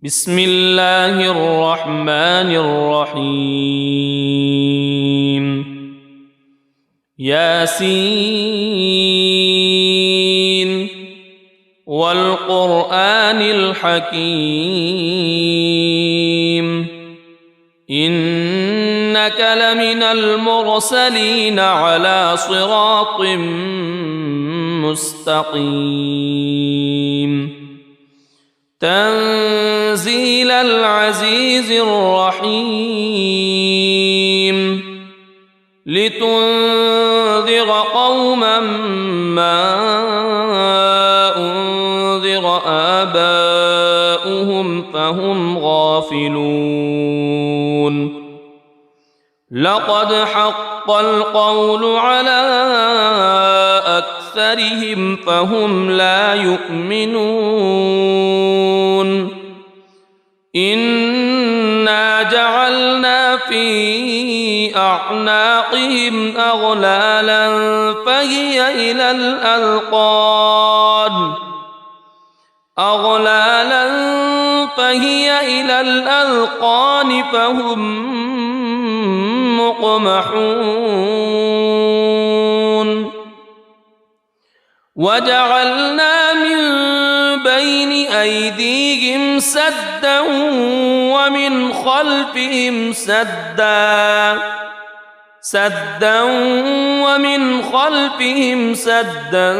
بسم الله الرحمن الرحيم ياسين والقرآن الحكيم إنك لمن المرسلين على صراط مستقيم تنزيل العزيز الرحيم لتنذر قوما ما أنذر آباؤهم فهم غافلون لقد حق القول على أكثرهم فهم لا يؤمنون إنا جعلنا في أعناقهم أغلالا فهي إلى الأذقان فهم مقمحون وجعلنا من بين أيديهم سدا ومن خلفهم سدا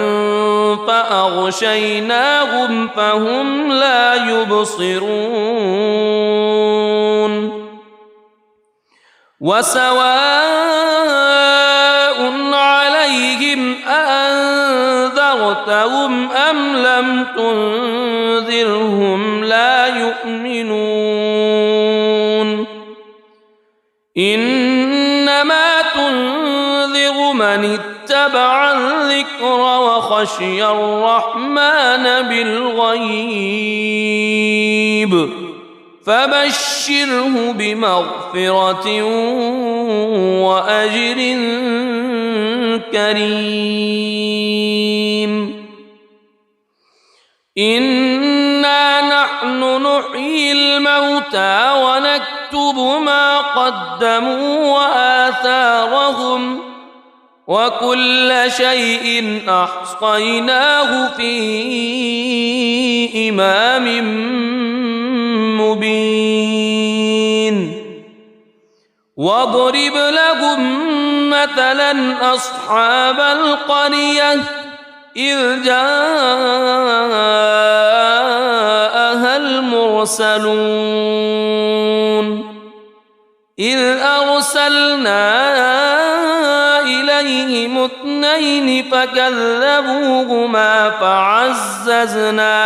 فأغشيناهم فهم لا يبصرون وسواء عليهم أأنذرتهم أم لم تنذرهم لا يؤمنون إنما تنذر من اتبع الذكر وخشي الرحمن بالغيب فبشره بمغفرة وأجر كريم إنا نحن نحيي الموتى ونكتب ما قدموا وآثارهم وكل شيء أحصيناه في إمام مبين واضرب لهم مثلا أصحاب القرية إذ جاءها المرسلون إذ أرسلنا إليهم اثنين فكذبوهما فعززنا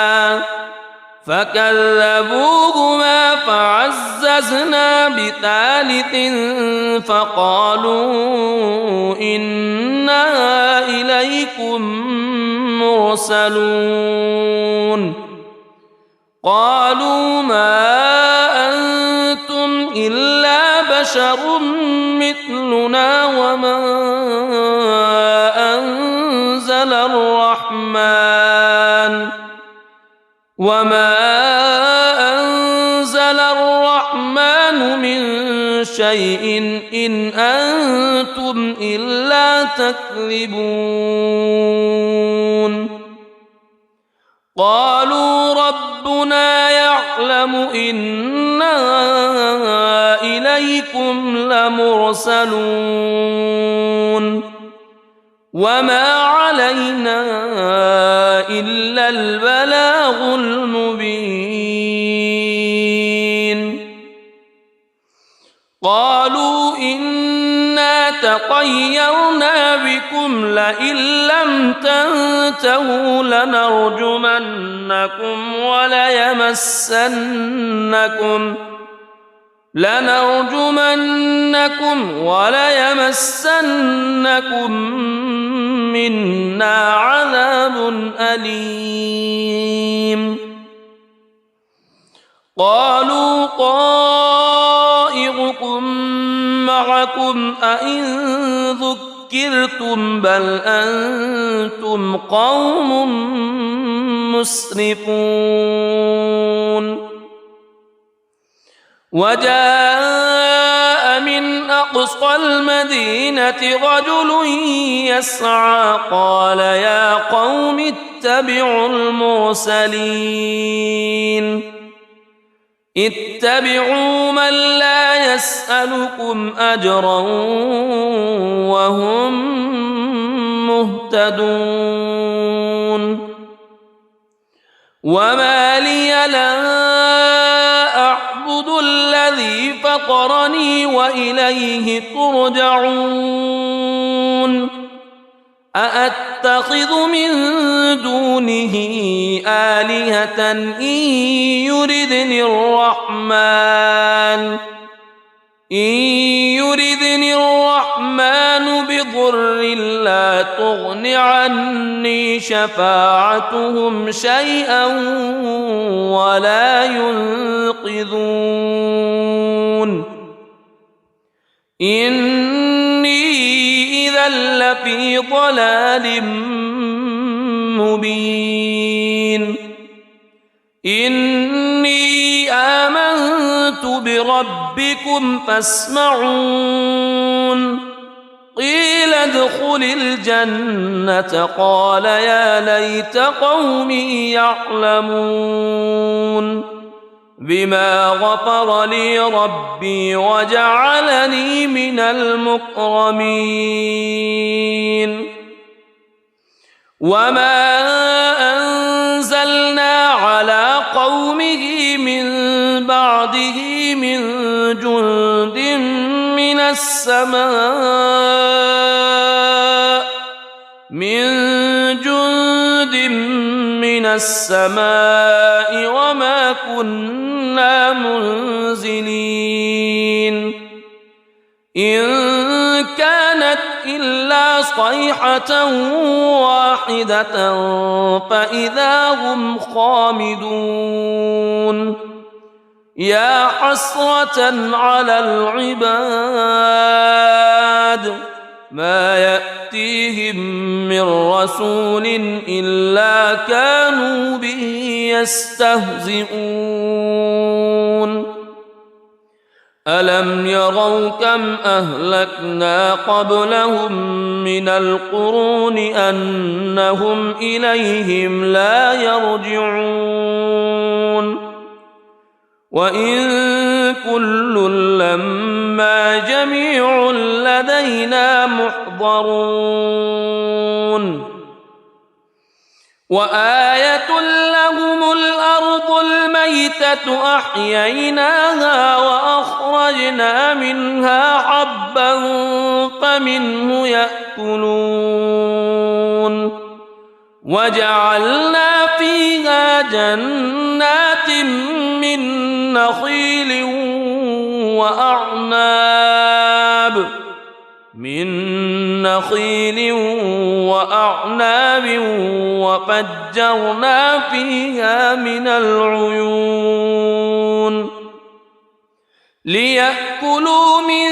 بثالث فقالوا إنا إليكم مرسلون قالوا ما أنتم إلا بشر مثلنا وما أنزل الرحمن من شيء إن أنتم إلا تكذبون قالوا ربنا يعلم إنا إليكم لمرسلون وما علينا إلا البلاغ المبين قالوا إنا تطيرنا بكم لئن لم تنتهوا لنرجمنكم وليمسنكم منا عذاب أليم قالوا طائركم معكم أئن ذكرتم بل أنتم قوم مسرفون وجاء من أقصى المدينة رجل يسعى قال يا قوم اتبعوا المرسلين اتبعوا من لا يسألكم أجرا وهم مهتدون وما لي لا أعبد الذي فطرني وإليه ترجعون أأتخذ من دونه آلهة إن يردني الرحمن بضر لا تغن عني شفاعتهم شيئا ولا ينقذون إني إذا لفي ضلال مبين إني آمنت بربكم فاسمعون قيل ادخل الجنة قال يا ليت قومي يعلمون بما غفر لي ربي وجعلني من المكرمين وما أنزلنا على قومه من بعده من جند من السماء وما كنا منزلين إن كانت إلا صيحة واحدة فإذا هم خامدون يا حسرة على العباد ما يأتيهم من رسول إلا كانوا به يستهزئون ألم يروا كم أهلكنا قبلهم من القرون أنهم إليهم لا يرجعون وإن كل لما جميع لدينا محضرون وآية لهم الأرض الميتة أحييناها وأخرجنا منها حبا فمنه يأكلون وجعلنا فيها جنات من نخيل وأعناب وفجرنا فيها من العيون ليأكلوا من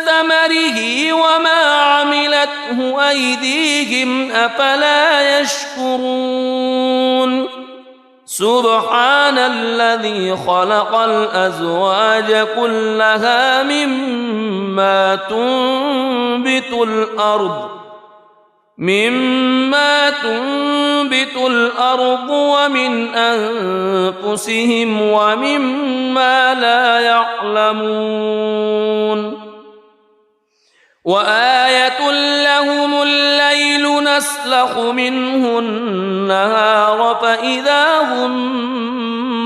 ثمره وما عملته أيديهم أفلا يشكرون سبحان الذي خلق الأزواج كلها مما تنبت الأرض ومن أنفسهم ومما لا يعلمون وآية لهم الليل نسلخ منه النهار فإذا هم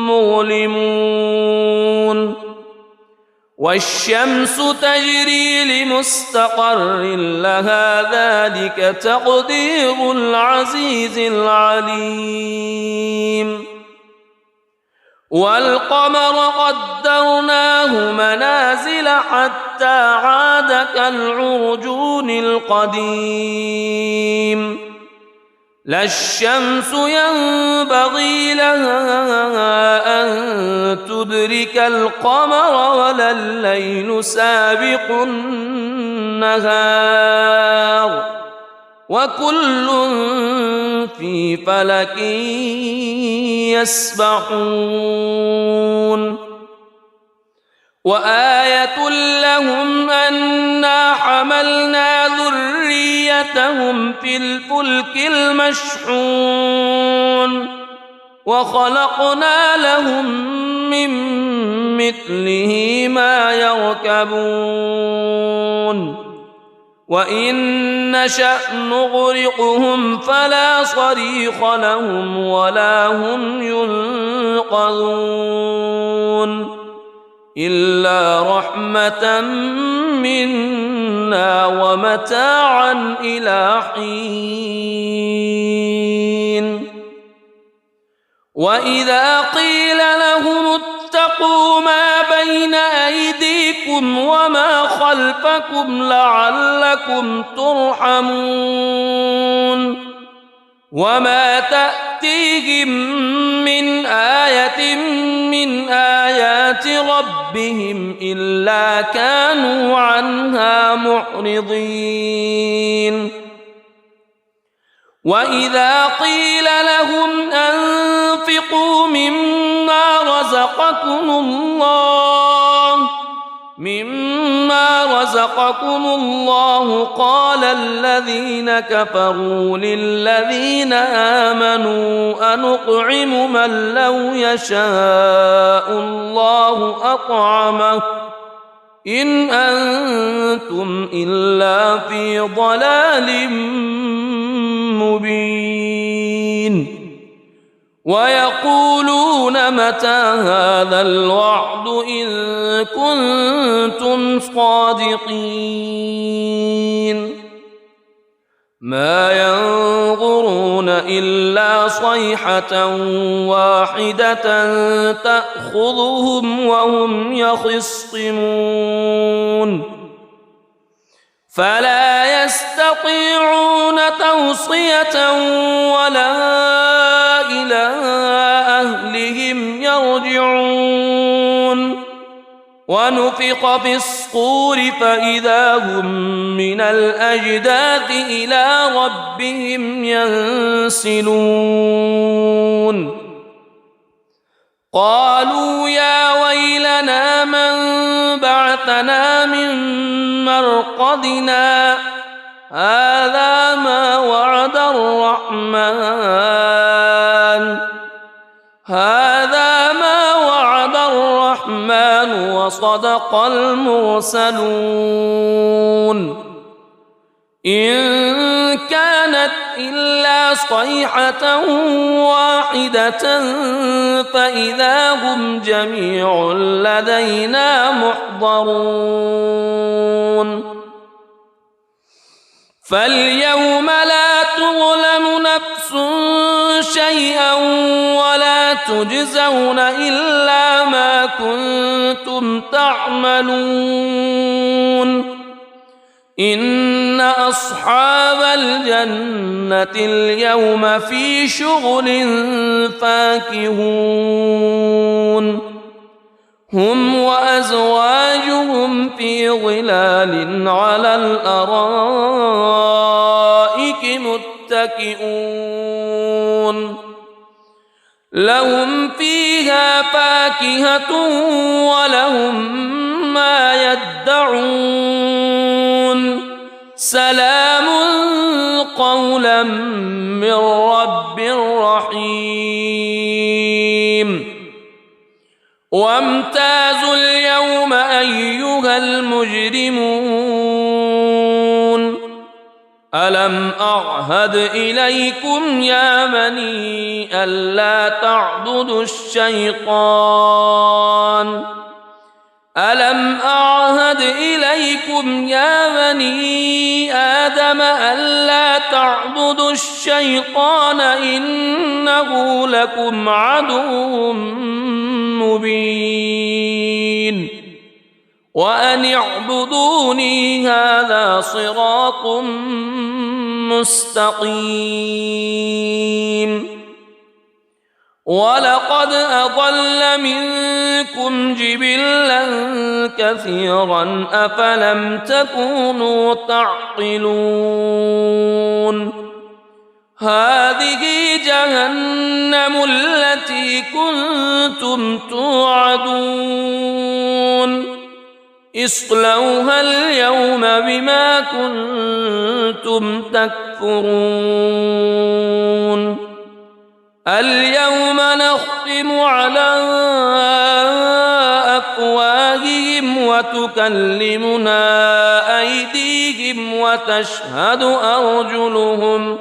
مظلمون والشمس تجري لمستقر لها ذلك تقدير العزيز العليم والقمر قدرناه منازل حتى عاد كالعرجون القديم لا الشمس ينبغي لها أن تدرك القمر ولا الليل سابق النهار وكل في فلك يسبحون وآية لهم أنا حملنا ذريتهم في الفلك المشحون وخلقنا لهم من مثله ما يركبون وإن نشأ نغرقهم فلا صريخ لهم ولا هم ينقذون إلا رحمة منا ومتاعا إلى حين وإذا قيل لهم اتقوا ما بين أيديكم وما خلفكم لعلكم ترحمون وما تأتيهم من آية من آيات ربهم إلا كانوا عنها معرضين وإذا قيل لهم أنفقوا مما رزقكم الله قال الذين كفروا للذين آمنوا أنطعم من لو يشاء الله أطعمه إن أنتم إلا في ضلال مبين ويقولون متى هذا الوعد إن كنتم صادقين ما ينظرون إلا صيحة واحدة تأخذهم وهم يخصمون فلا يستطيعون توصية ولا إلى أهلهم يرجعون ونفخ في الصور فإذا هم من الأجداث إلى ربهم ينسلون قالوا يا ويلنا من بعثنا من مرقدنا هذا ما وعد الرحمن وصدق المرسلون إن كانت إلا صيحة واحدة فإذا هم جميع لدينا محضرون فاليوم لا تظلم نفس شيئا ولا تجزون إلا ما كنتم تعملون إن أصحاب الجنة اليوم في شغل فاكهون هم وأزواجهم في ظلال على الأرائك متكئون لهم فيها فاكهة ولهم ما يدعون سلام قولا من رب رحيم وامتازوا اليوم أيها المجرمون ألم أعهد إليكم يا بني ألا تعبدوا الشيطان ألم أعهد إليكم يا بني آدم ألا تعبدوا الشيطان إنه لكم عدو مبين وأن اعبدوني هذا صراط مستقيم ولقد أضل منكم جبلا كثيرا أفلم تكونوا تعقلون هذه جهنم التي كنتم توعدون اصلوها اليوم بما كنتم تكفرون اليوم نختم على أفواههم وتكلمنا أيديهم وتشهد أرجلهم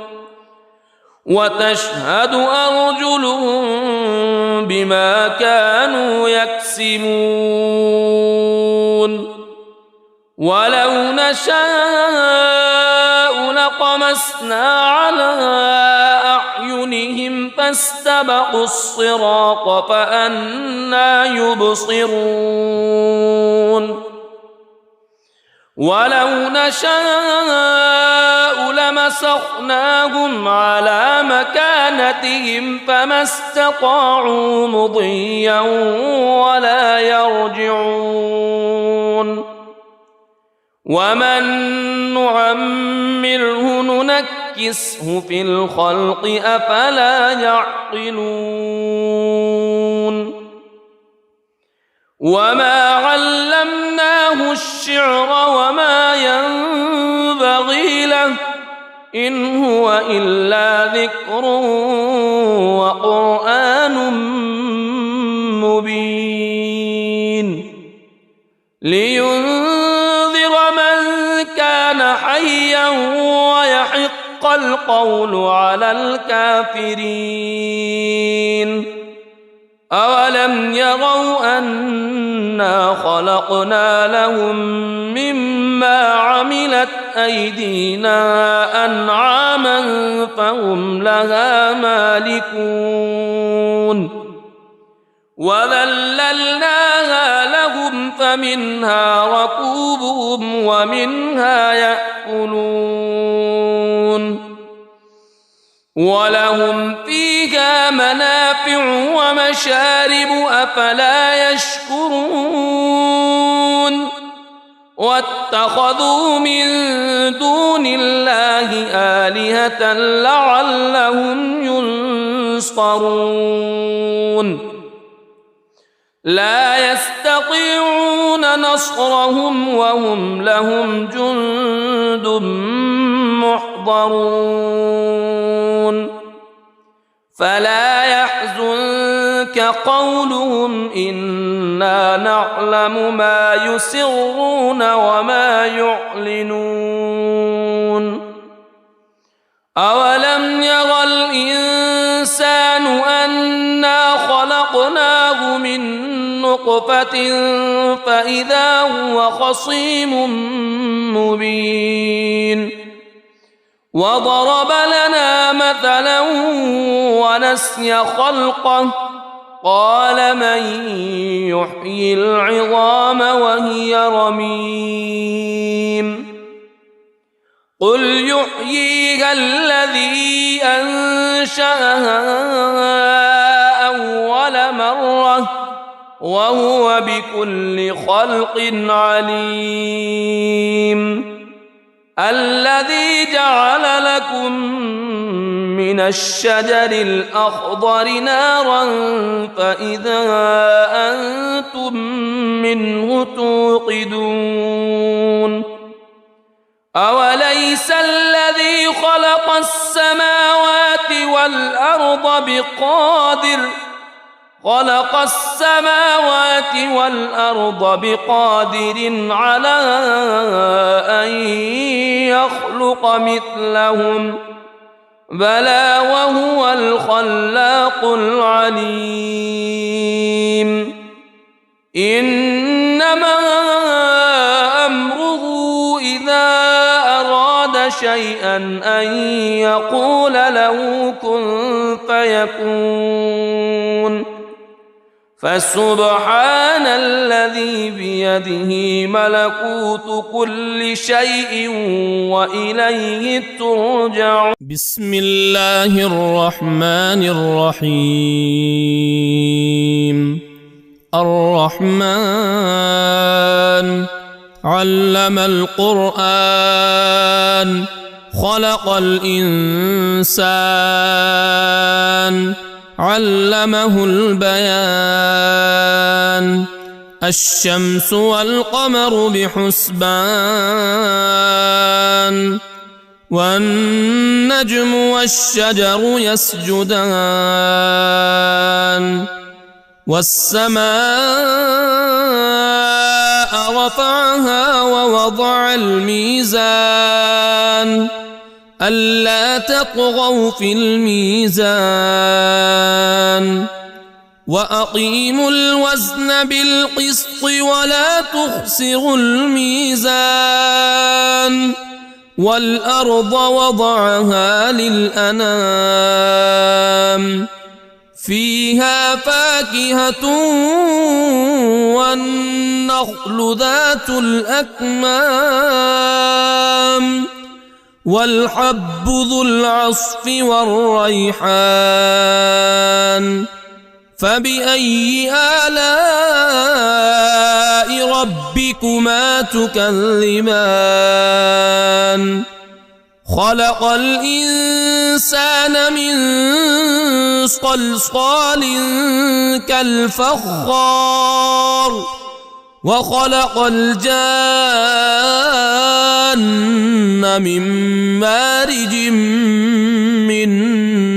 بما كانوا يكسبون ولو نشاء لطمسنا على أعينهم فاستبقوا الصراط فأنى يبصرون ولو نشاء لمسخناهم على مكانتهم فما استطاعوا مضيا ولا يرجعون ومن نعمره ننكسه في الخلق أفلا يعقلون وما علمناه الشعر وما ينبغي له إن هو إلا ذكر وقرآن مبين لينذر من كان حيا ويحق القول على الكافرين أولم يروا أنا خلقنا لهم مما عملت أيدينا أنعاما فهم لها مالكون وذللناها لهم فمنها ركوبهم ومنها يأكلون ولهم فيها منافع ومشارب أفلا يشكرون واتخذوا من دون الله آلهة لعلهم ينصرون لا يستطيعون نصرهم وهم لهم جند محضرون فلا يحزنك قولهم إنا نعلم ما يسرون وما يعلنون أولم ير الإنسان أنا خلقناه من نطفة فإذا هو خصيم مبين وضرب لنا مثلا ونسي خلقه قال من يحيي العظام وهي رميم قل يحييها الذي أنشأها أول مرة وهو بكل خلق عليم الذي جعل لكم من الشجر الأخضر نارا فإذا أنتم منه توقدون أوليس الذي خلق السماوات والأرض بقادر على أن يخلق مثلهم بلى وهو الخلاق العليم إنما أمره إذا أراد شيئا أن يقول له كن فيكون فسبحان الذي بيده ملكوت كل شيء وإليه ترجعون بسم الله الرحمن الرحيم الرحمن علم القرآن خلق الإنسان علمه البيان الشمس والقمر بحسبان والنجم والشجر يسجدان والسماء رفعها ووضع الميزان ألا تطغوا في الميزان وأقيموا الوزن بالقسط ولا تخسروا الميزان والأرض وضعها للأنام فيها فاكهة والنخل ذات الأكمام والحب ذو العصف والريحان فبأي آلاء ربكما تكذبان خلق الإنسان من صلصال كالفخار وخلق الجان من مارج من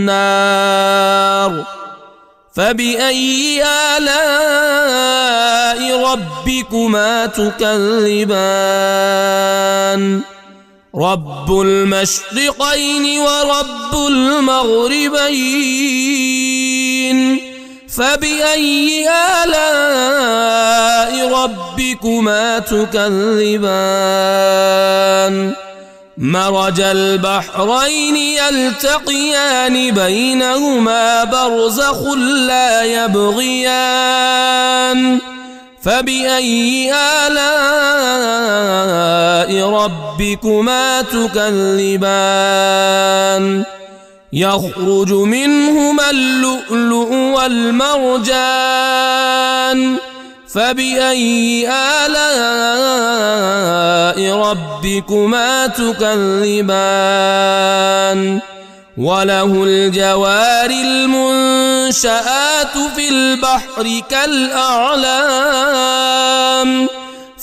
نار فبأي آلاء ربكما تكذبان رب المشرقين ورب المغربين فبأي آلاء ربكما تكذبان مرج البحرين يلتقيان بينهما برزخ لا يبغيان فبأي آلاء ربكما تكذبان يخرج منهما اللؤلؤ والمرجان فبأي آلاء ربكما تكذبان وله الجوار المنشآت في البحر كالأعلام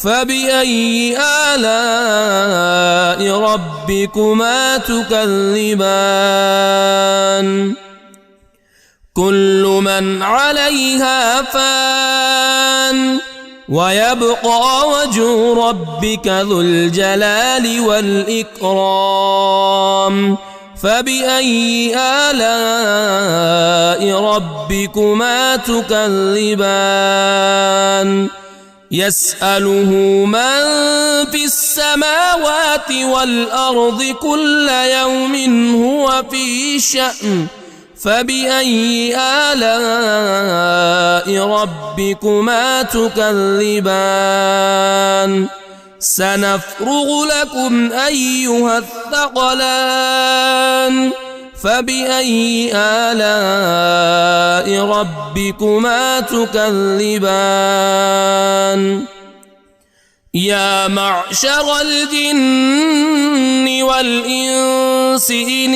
فبأي آلاء ربكما تكذبان كل من عليها فان ويبقى وجه ربك ذو الجلال والإكرام فبأي آلاء ربكما تكذبان يسأله من في السماوات والأرض كل يوم هو في شأن فبأي آلاء ربكما تكذبان سنفرغ لكم أيها الثقلان فبأي آلاء ربكما تكذبان يا معشر الجن والإنس إن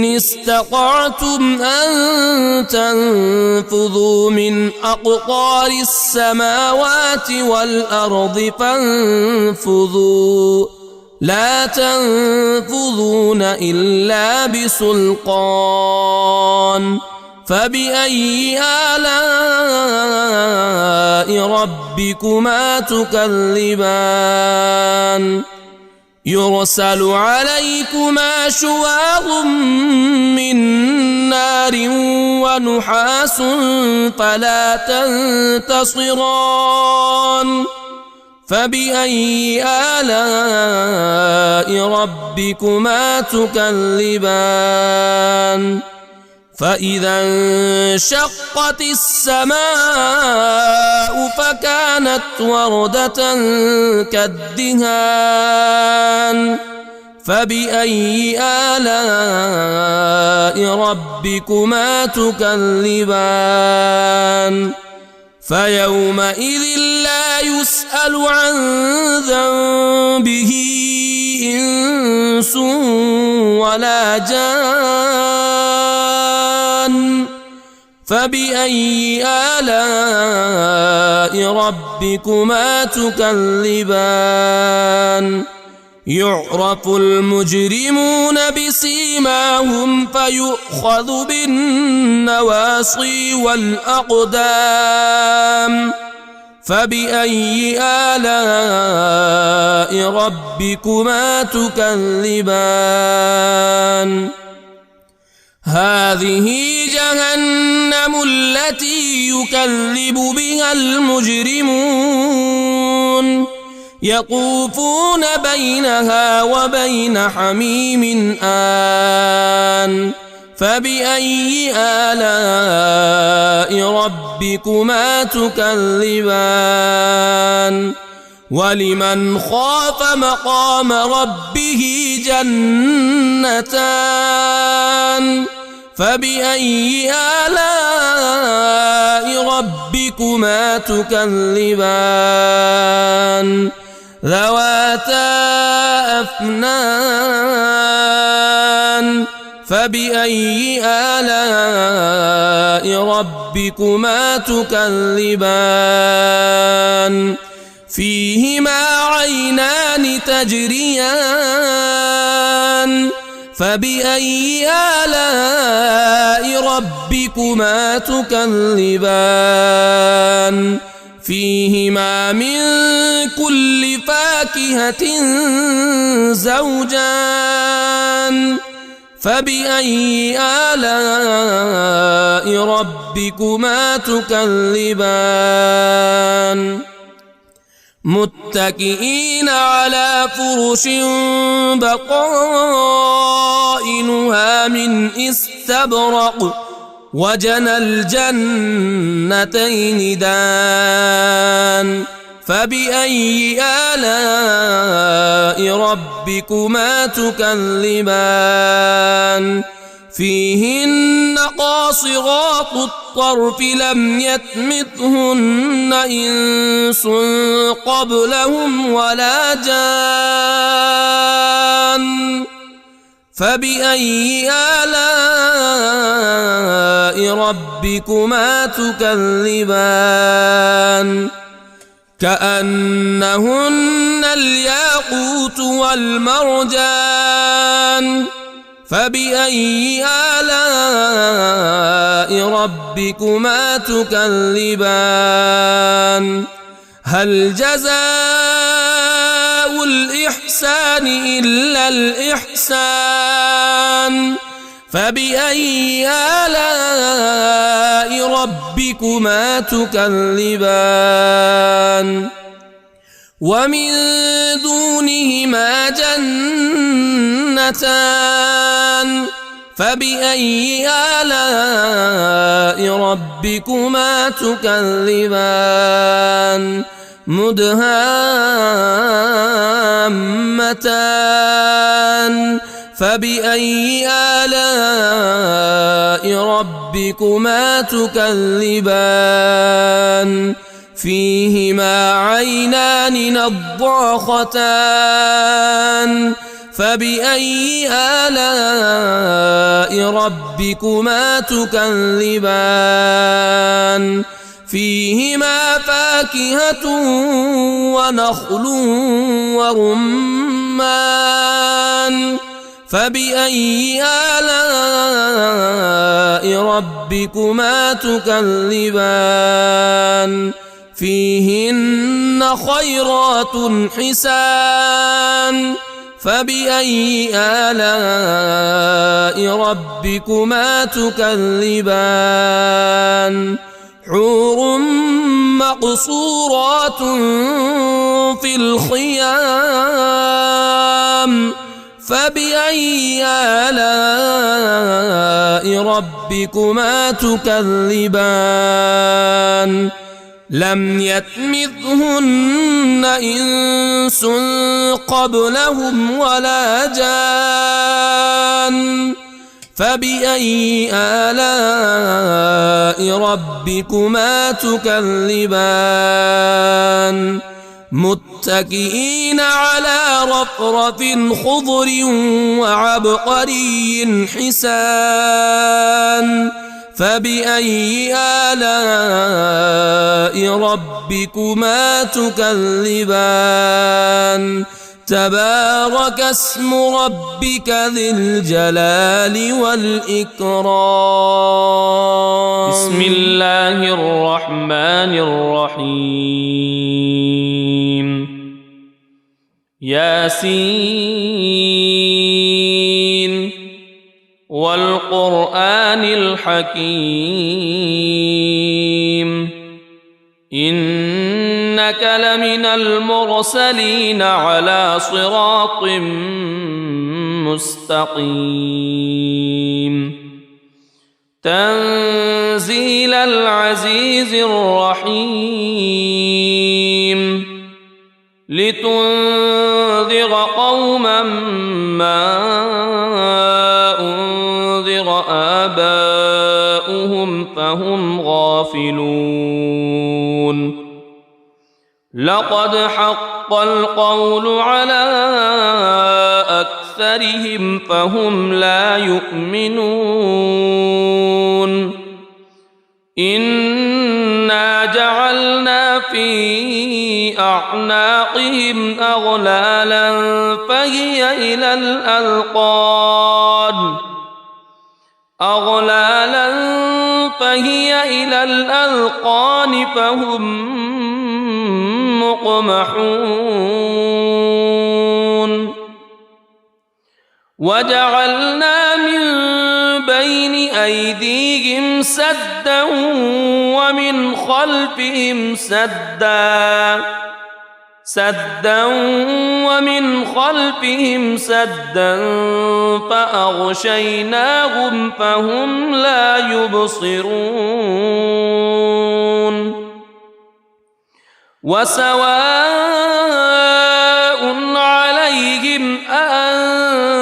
استطعتم أن تنفذوا من أقطار السماوات والأرض فانفذوا لا تنفذون إلا بسلطان فبأي آلاء ربكما تكذبان يرسل عليكما شواظ من نار ونحاس فلا تنتصران فبأي آلاء ربكما تكذبان فإذا انشقت السماء فكانت وردة كالدهان فبأي آلاء ربكما تكذبان فيومئذ لا يسأل عن ذنبه إنس ولا جان فبأي آلاء ربكما تكذبان يعرف المجرمون بسيماهم فيؤخذ بالنواصي والأقدام فبأي آلاء ربكما تكذبان هذه جهنم التي يكذب بها المجرمون يطوفون بينها وبين حميم آن فبأي آلاء ربكما تكذبان ولمن خاف مقام ربه جنتان فبأي آلاء ربكما تكذبان ذواتا أفنان فبأي آلاء ربكما تكذبان فيهما عينان تجريان فبأي آلاء ربكما تكذبان فيهما من كل فاكهة زوجان فبأي آلاء ربكما تكذبان متكئين على فرش بطائنها من استبرق وجنى الجنتين دان فبأي آلاء ربكما تكذبان فيهن قاصرات الطرف لم يطمثهن إنس قبلهم ولا جان فبأي آلاء ربكما تكذبان كأنهن الياقوت والمرجان فبأي آلاء ربكما تكذبان هل جزاء الإحسان إلا الإحسان فبأي آلاء ربكما تكذبان ومن دونهما جنتان فبأي آلاء ربكما تكذبان مدهامتان فبأي آلاء ربكما تكذبان فيهما عينان نضاختان فبأي آلاء ربكما تكذبان فيهما فاكهة ونخل ورمان فبأي آلاء ربكما تكذبان فيهن خيرات حسان فبأي آلاء ربكما تكذبان حور مقصورات في الخيام فبأي آلاء ربكما تكذبان لم يطمثهن إنس قبلهم ولا جان فبأي آلاء ربكما تكذبان متكئين على رفرف خضر وعبقري حسان فبأي آلاء ربكما تكذبان تبارك اسم ربك ذي الجلال والإكرام. بسم الله الرحمن الرحيم. ياسين والقرآن الحكيم إنك لمن المرسلين على صراط مستقيم تنزيل العزيز الرحيم لتنذر قوما ما أنذر آباؤهم فهم غافلون لقد حق القول على أكثرهم فهم لا يؤمنون إنا جعلنا في أعناقهم أغلالا فهي إلى الأذقان فهم مقمحون وجعلنا من بين أيديهم سدا ومن خلفهم سدا فأغشيناهم فهم لا يبصرون وسواء عليهم أأنذرتهم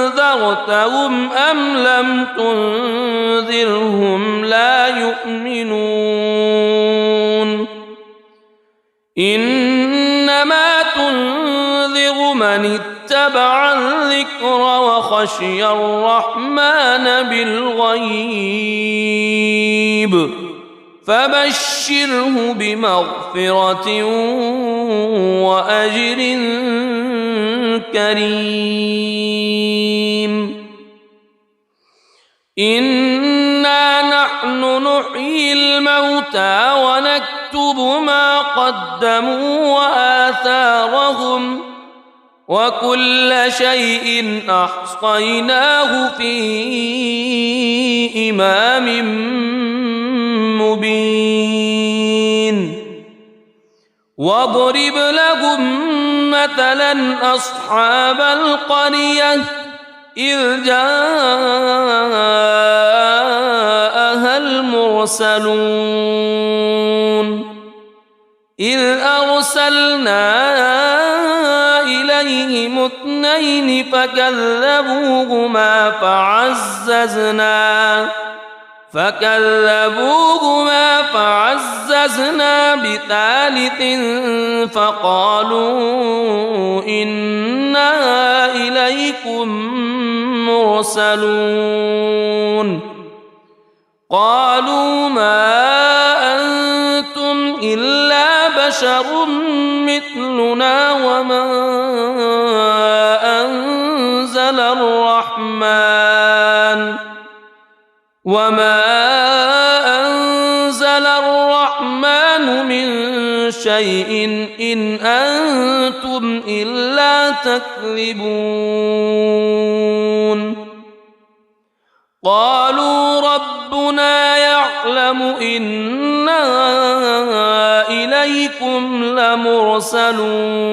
أم لم تنذرهم لا يؤمنون إنما تنذر من اتبع الذكر وخشي الرحمن بالغيب فبشره بمغفرة وأجر كريم إنا نحن نحيي الموتى ونكتب ما قدموا وآثارهم وكل شيء أحصيناه في إمام مبين واضرب لهم مثلا أصحاب القرية إذ جاءها المرسلون إذ أرسلنا إليهم اثنين فكذبوهما فعززنا بثالث فقالوا إنا إليكم مرسلون قالوا ما أنتم إلا بشر مثلنا وما أنزل الرحمن من شيء إن أنتم إلا تكذبون قالوا ربنا يعلم إنا إليكم لمرسلون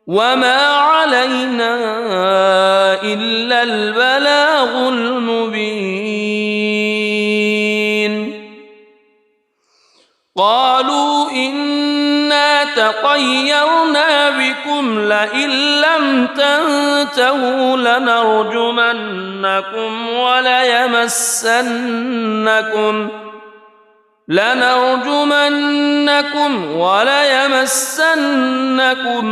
وما علينا إلا البلاغ المبين قالوا إنا تطيرنا بكم لئن لم تنتهوا لنرجمنكم وليمسنكم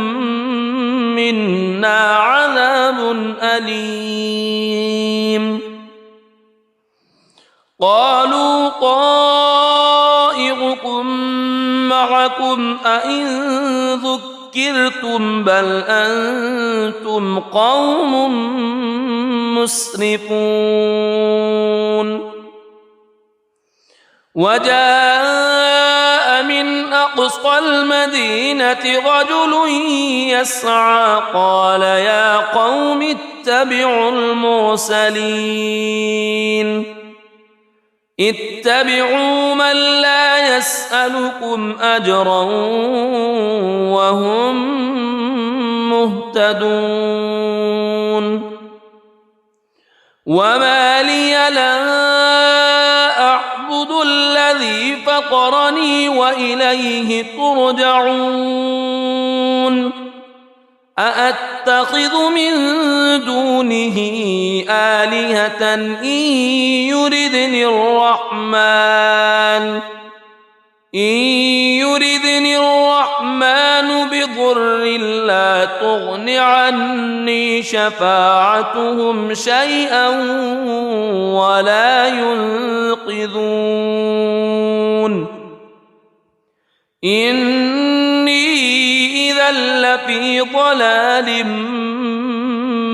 منا عذاب أليم قالوا طائركم معكم أئن ذكرتم بل أنتم قوم مسرفون وجاء من أقصى المدينة رجل يسعى قال يا قوم اتبعوا المرسلين اتبعوا من لا يسألكم أجرا وهم مهتدون وما لي لا أعبد الذي فطرني وإليه ترجعون أأتخذ من دونه آلهة إن يردني الرحمن بضر لا تغن عني شفاعتهم شيئا ولا ينقذون إني إذا لفي ضلال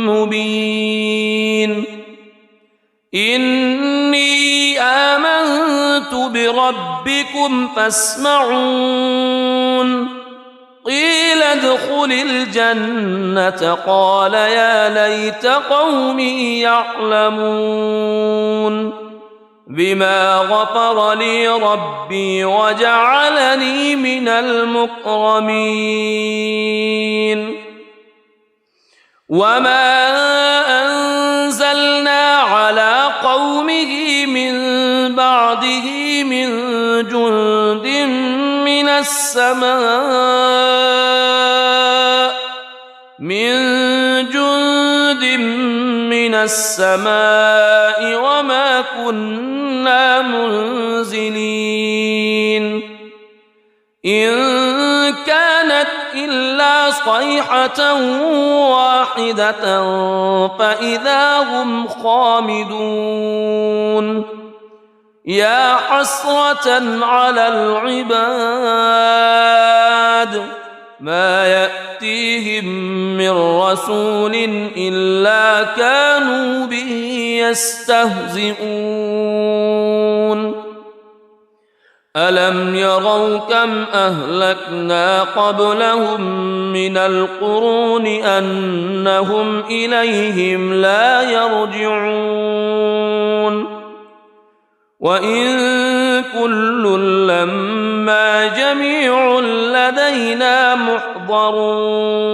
مبين إني آمنت بربكم فاسمعون قيل ادخل الجنة قال يا ليت قومي يعلمون بما غفر لي ربي وجعلني من المكرمين وما أنزلنا على قومه من بعده من جند من السماء وما كنا منزلين إن كانت إلا صيحة واحدة فإذا هم خامدون يا حسرة على العباد ما يأتيهم من رسول إلا كانوا به يستهزئون ألم يروا كم أهلكنا قبلهم من القرون أنهم إليهم لا يرجعون وإن كل لما جميع لدينا محضرون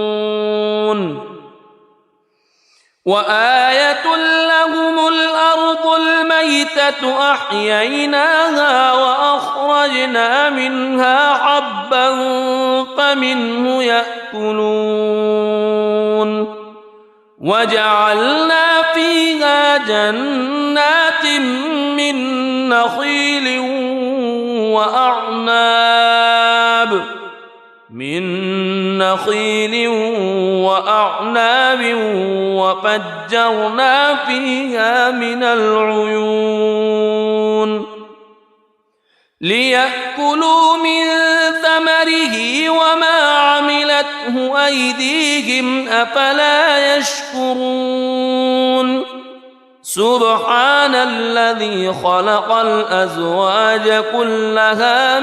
وآية لهم الأرض الميتة أحييناها وأخرجنا منها حبا فمنه يأكلون وجعلنا فيها جنات من نخيل وأعناب وفجرنا فيها من العيون ليأكلوا من ثمره وما عملته أيديهم أفلا يشكرون سبحان الذي خلق الأزواج كلها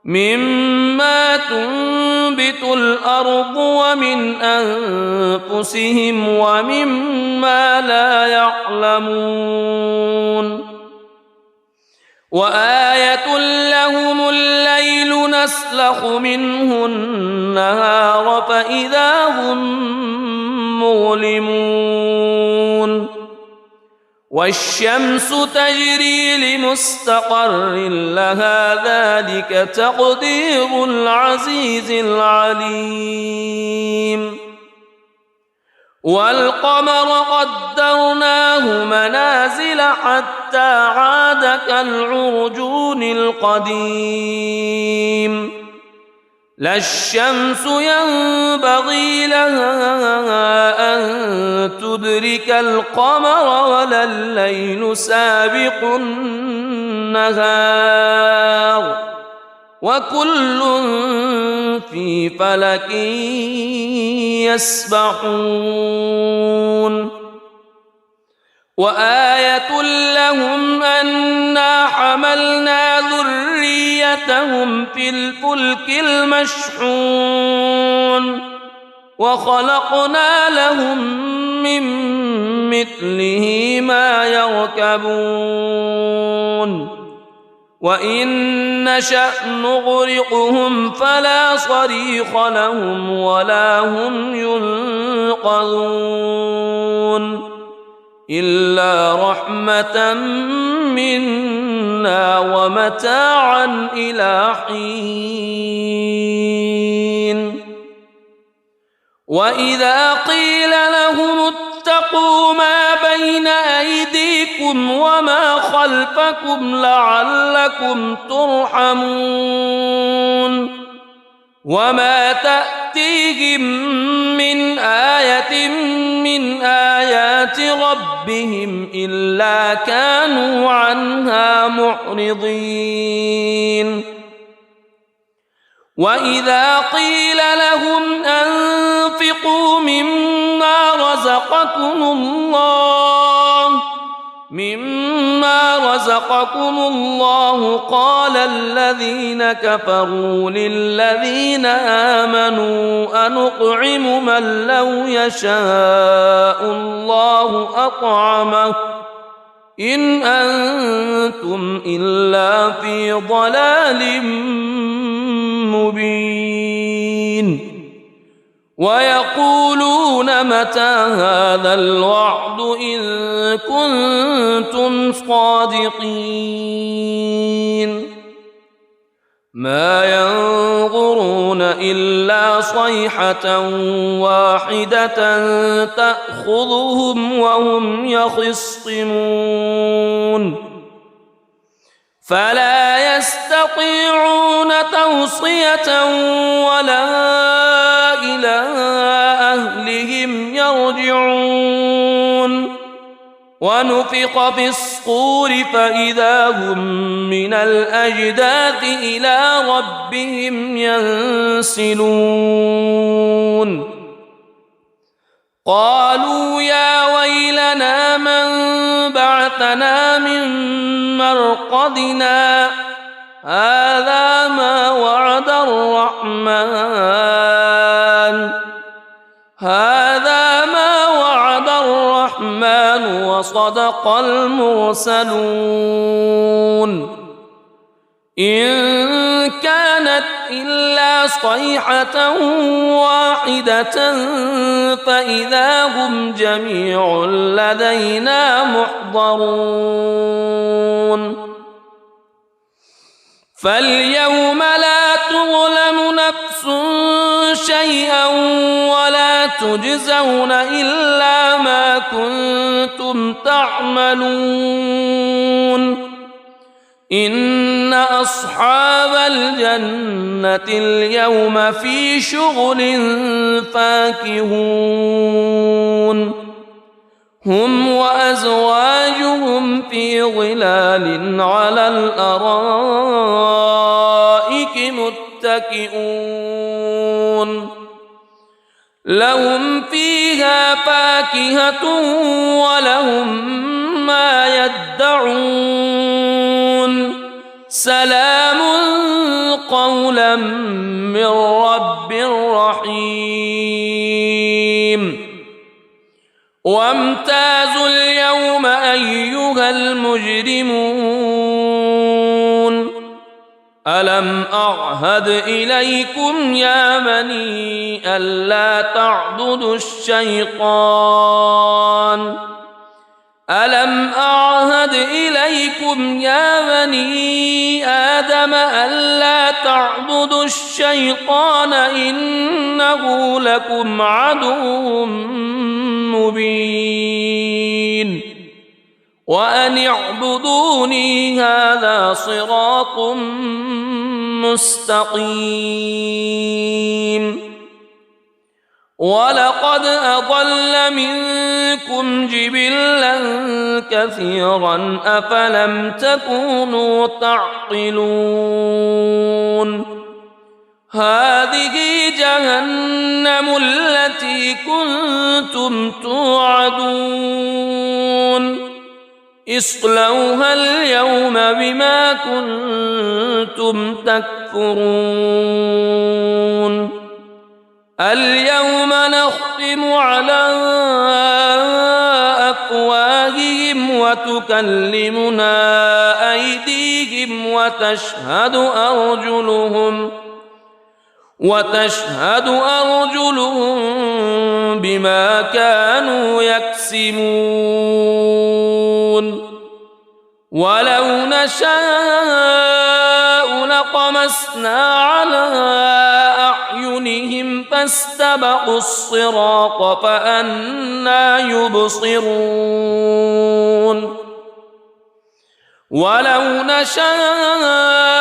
مما تنبت الأرض ومن أنفسهم ومما لا يعلمون وآية لهم الليل نسلخ منه النهار فإذا هم مظلمون والشمس تجري لمستقر لها ذلك تقدير العزيز العليم والقمر قدرناه منازل حتى عاد كالعرجون القديم لا الشمس ينبغي لها أن تدرك القمر ولا الليل سابق النهار وكل في فلك يسبحون وآية لهم أنا حملنا ذريتهم في الفلك المشحون وخلقنا لهم من مثله ما يركبون وإن نشأ نغرقهم فلا صريخ لهم ولا هم ينقذون إلا رحمة منا ومتاعا إلى حين وإذا قيل لهم اتقوا ما بين أيديكم وما خلفكم لعلكم ترحمون وما تأتيهم من آية من آيات ربهم إلا كانوا عنها معرضين وإذا قيل لهم أنفقوا مما رزقكم الله قال الذين كفروا للذين آمنوا أنطعم من لو يشاء الله أطعمه إن أنتم إلا في ضلال مبين ويقولون متى هذا الوعد إن كنتم صادقين ما ينظرون إلا صيحة واحدة تأخذهم وهم يخصمون فلا يستطيعون توصية ولا إلى أهلهم يرجعون ونفخ في الصور فإذا هم من الأجداث إلى ربهم ينسلون قالوا يا ويلنا من بعثنا من مرقدنا هذا ما وعد الرحمن وصدق المرسلون إن كانت إلا صيحة واحدة فإذا هم جميع لدينا محضرون فاليوم لا تظلم نفس شيئا ولا تجزون إلا ما كنتم تعملون إن أصحاب الجنة اليوم في شغل فاكهون هم وأزواجهم في ظلال على الأرائك متكئون لهم فيها فاكهة ولهم ما يدعون سلام قولا من رب رحيم وامتازوا اليوم أيها المجرمون ألم أعهد إليكم يا بني ألا تعبدوا الشيطان ألم أعهد إليكم يا بني آدم ألا تعبدوا الشيطان إنه لكم عدو مبين وأن اعبدوني هذا صراط مستقيم ولقد أضل منكم جبلا كثيرا أفلم تكونوا تعقلون هذه جهنم التي كنتم توعدون اصلوها اليوم بما كنتم تكفرون اليوم نختم على أفواههم وتكلمنا أيديهم وتشهد أرجلهم بما كانوا يكسبون ولو نشاء لطمسنا على أعينهم فاستبقوا الصراط فأنى يبصرون ولو نشاء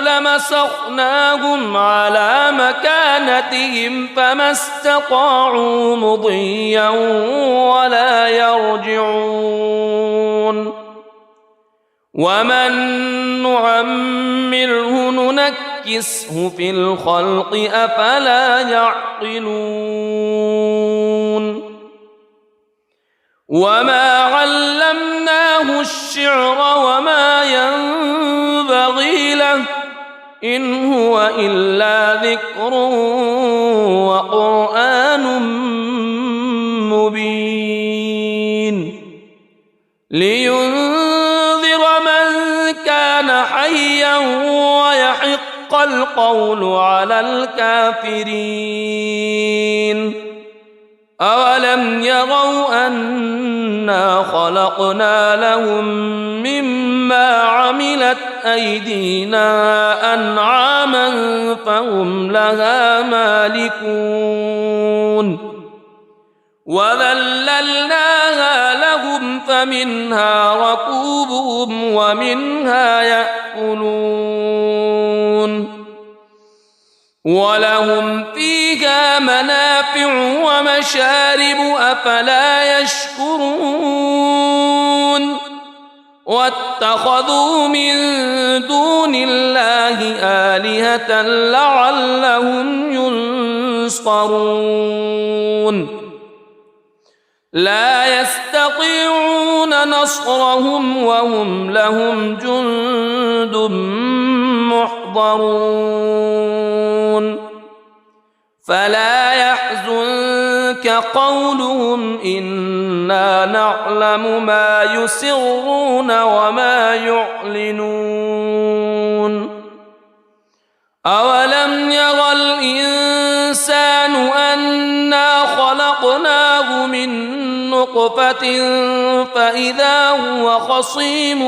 لمسخناهم على مكانتهم فما استطاعوا مضيا ولا يرجعون ومن نعمره ننكسه في الخلق أفلا يعقلون وما علمناه الشعر وما ينبغي له إن هو إلا ذكر وقرآن مبين لينذر من كان حيا ويحق القول على الكافرين أولم يروا أنا خلقنا لهم مما عملت أيدينا أنعاما فهم لها مالكون وذللناها لهم فمنها ركوبهم ومنها يأكلون ولهم فيها منافع ومشارب أفلا يشكرون واتخذوا من دون الله آلهة لعلهم ينصرون لا يستطيعون نصرهم وهم لهم جند محضرون فلا يحزنك قولهم إنا نعلم ما يسرون وما يعلنون أولم ير الإنسان أنا خلقناه من نطفة فإذا هو خصيم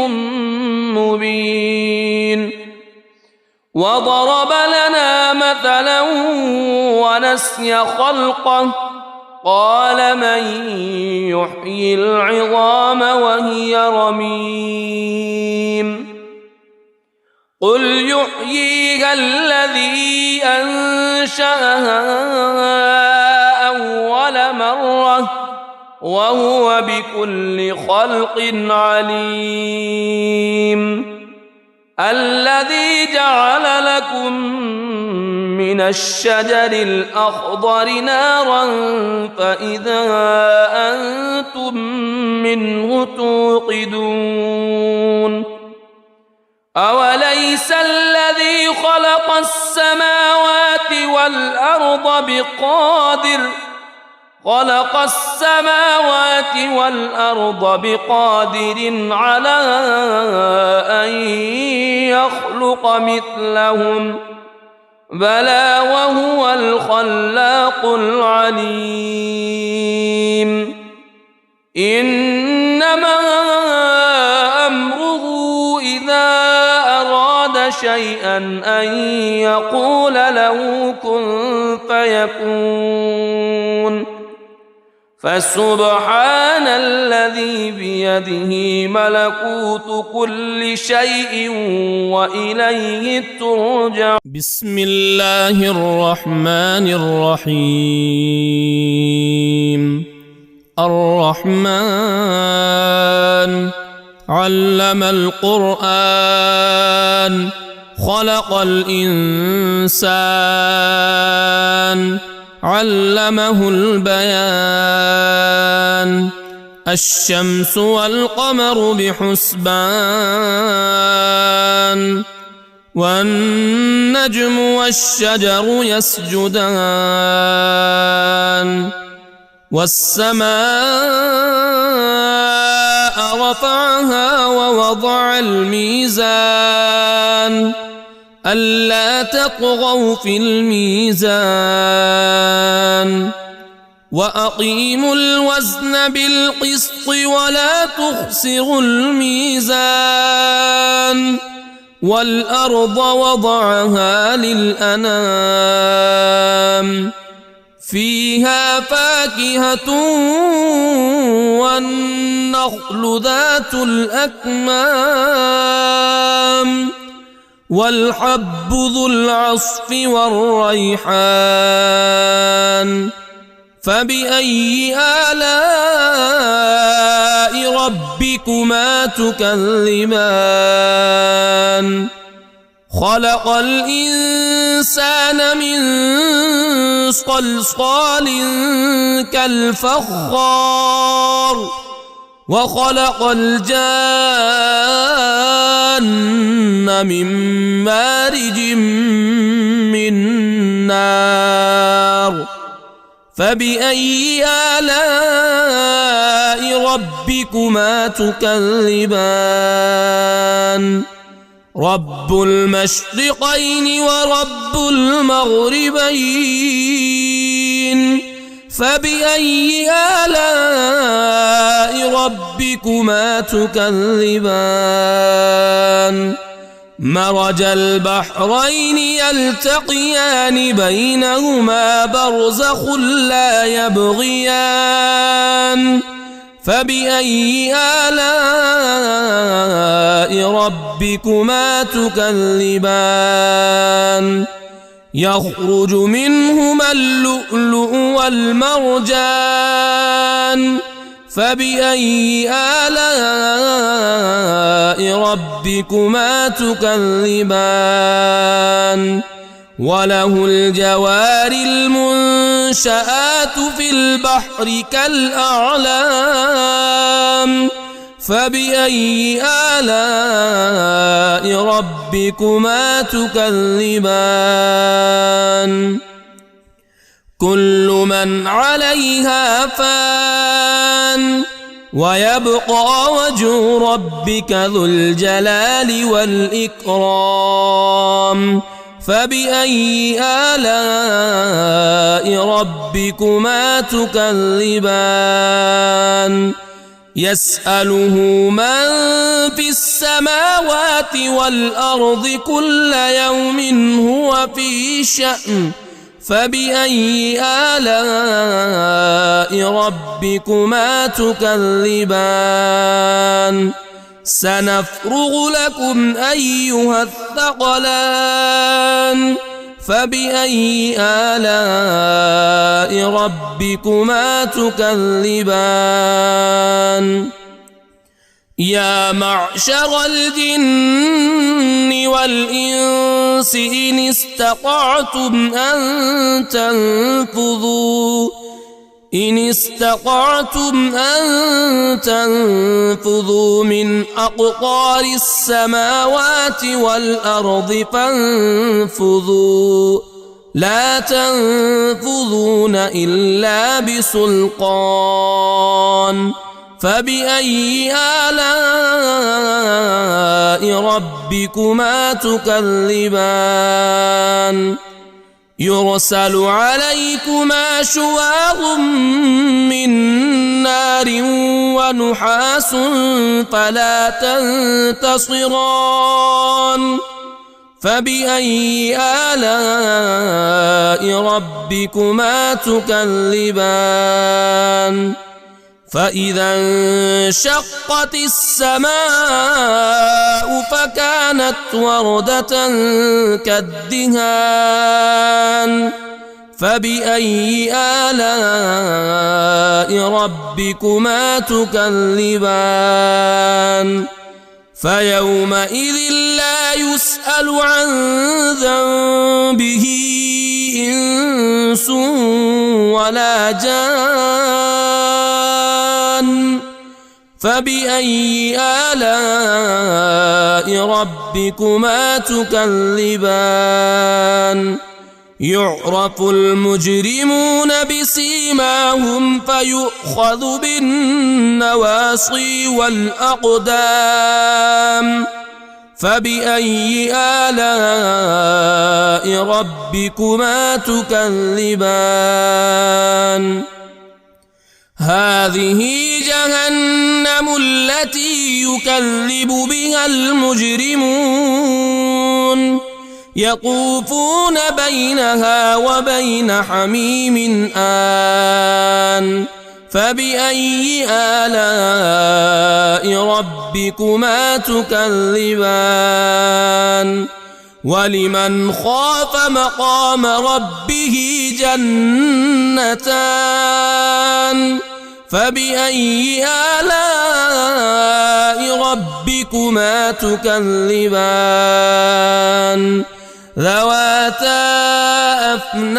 مبين وضرب لنا مثلا ونسي خلقه قال من يحيي العظام وهي رميم قل يحييها الذي أنشأها أول مرة وهو بكل خلق عليم الذي جعل لكم من الشجر الأخضر نارا فإذا أنتم منه توقدون أوليس الذي خلق السماوات والأرض بقادر على أن يخلق مثلهم بلى وهو الخلاق العليم إنما أمره إذا أراد شيئا أن يقول له كن فيكون فسبحان الذي بيده ملكوت كل شيء وإليه ترجع. بسم الله الرحمن الرحيم. الرحمن علم القرآن خلق الإنسان علمه البيان. الشمس والقمر بحسبان والنجم والشجر يسجدان. والسماء رفعها ووضع الميزان ألا تطغوا في الميزان وأقيموا الوزن بالقسط ولا تخسروا الميزان. والأرض وضعها للأنام فيها فاكهة والنخل ذات الأكمام والحب ذو العصف والريحان. فبأي آلاء ربكما تكذبان؟ خلق الإنسان من صلصال كالفخار وخلق الجان من مارج من نار. فبأي آلاء ربكما تكذبان؟ رب المشرقين ورب المغربين. فبأي آلاء ربكما تكذبان؟ مرج البحرين يلتقيان بينهما برزخ لا يبغيان. فبأي آلاء ربكما تكذبان؟ يخرج منهما اللؤلؤ والمرجان. فبأي آلاء ربكما تكذبان؟ وله الجوار المنشآت في البحر كالأعلام. فبأي آلاء ربكما تكذبان؟ كل من عليها فان ويبقى وجه ربك ذو الجلال والإكرام. فبأي آلاء ربكما تكذبان؟ يسأله من في السماوات والأرض كل يوم هو في شأن. فبأي آلاء ربكما تكذبان؟ سنفرغ لكم أيها الثقلان. فبأي آلاء ربكما تكذبان؟ يا معشر الجن والإنس إن استطعتم أن تنفذوا من أقطار السماوات والأرض فانفذوا لا تنفذون إلا بسلطان. فبأي آلاء ربكما تكذبان؟ يرسل عليكما شواظ من نار ونحاس فلا تنتصران. فبأي آلاء ربكما تكذبان فإذا انشقت السماء فكانت وردة كالدهان فبأي آلاء ربكما تكذبان فيومئذ لا يسأل عن ذنبه إنس ولا جان فبأي آلاء ربكما تكذبان يعرف المجرمون بسيماهم فيؤخذ بالنواصي والأقدام فبأي آلاء ربكما تكذبان هذه جهنم التي يكذب بها المجرمون يطوفون بينها وبين حميم آن فبأي آلاء ربكما تكذبان ولمن خاف مقام ربه جنتان فبأي آلاء ربكما تكذبان ذواتا أفنان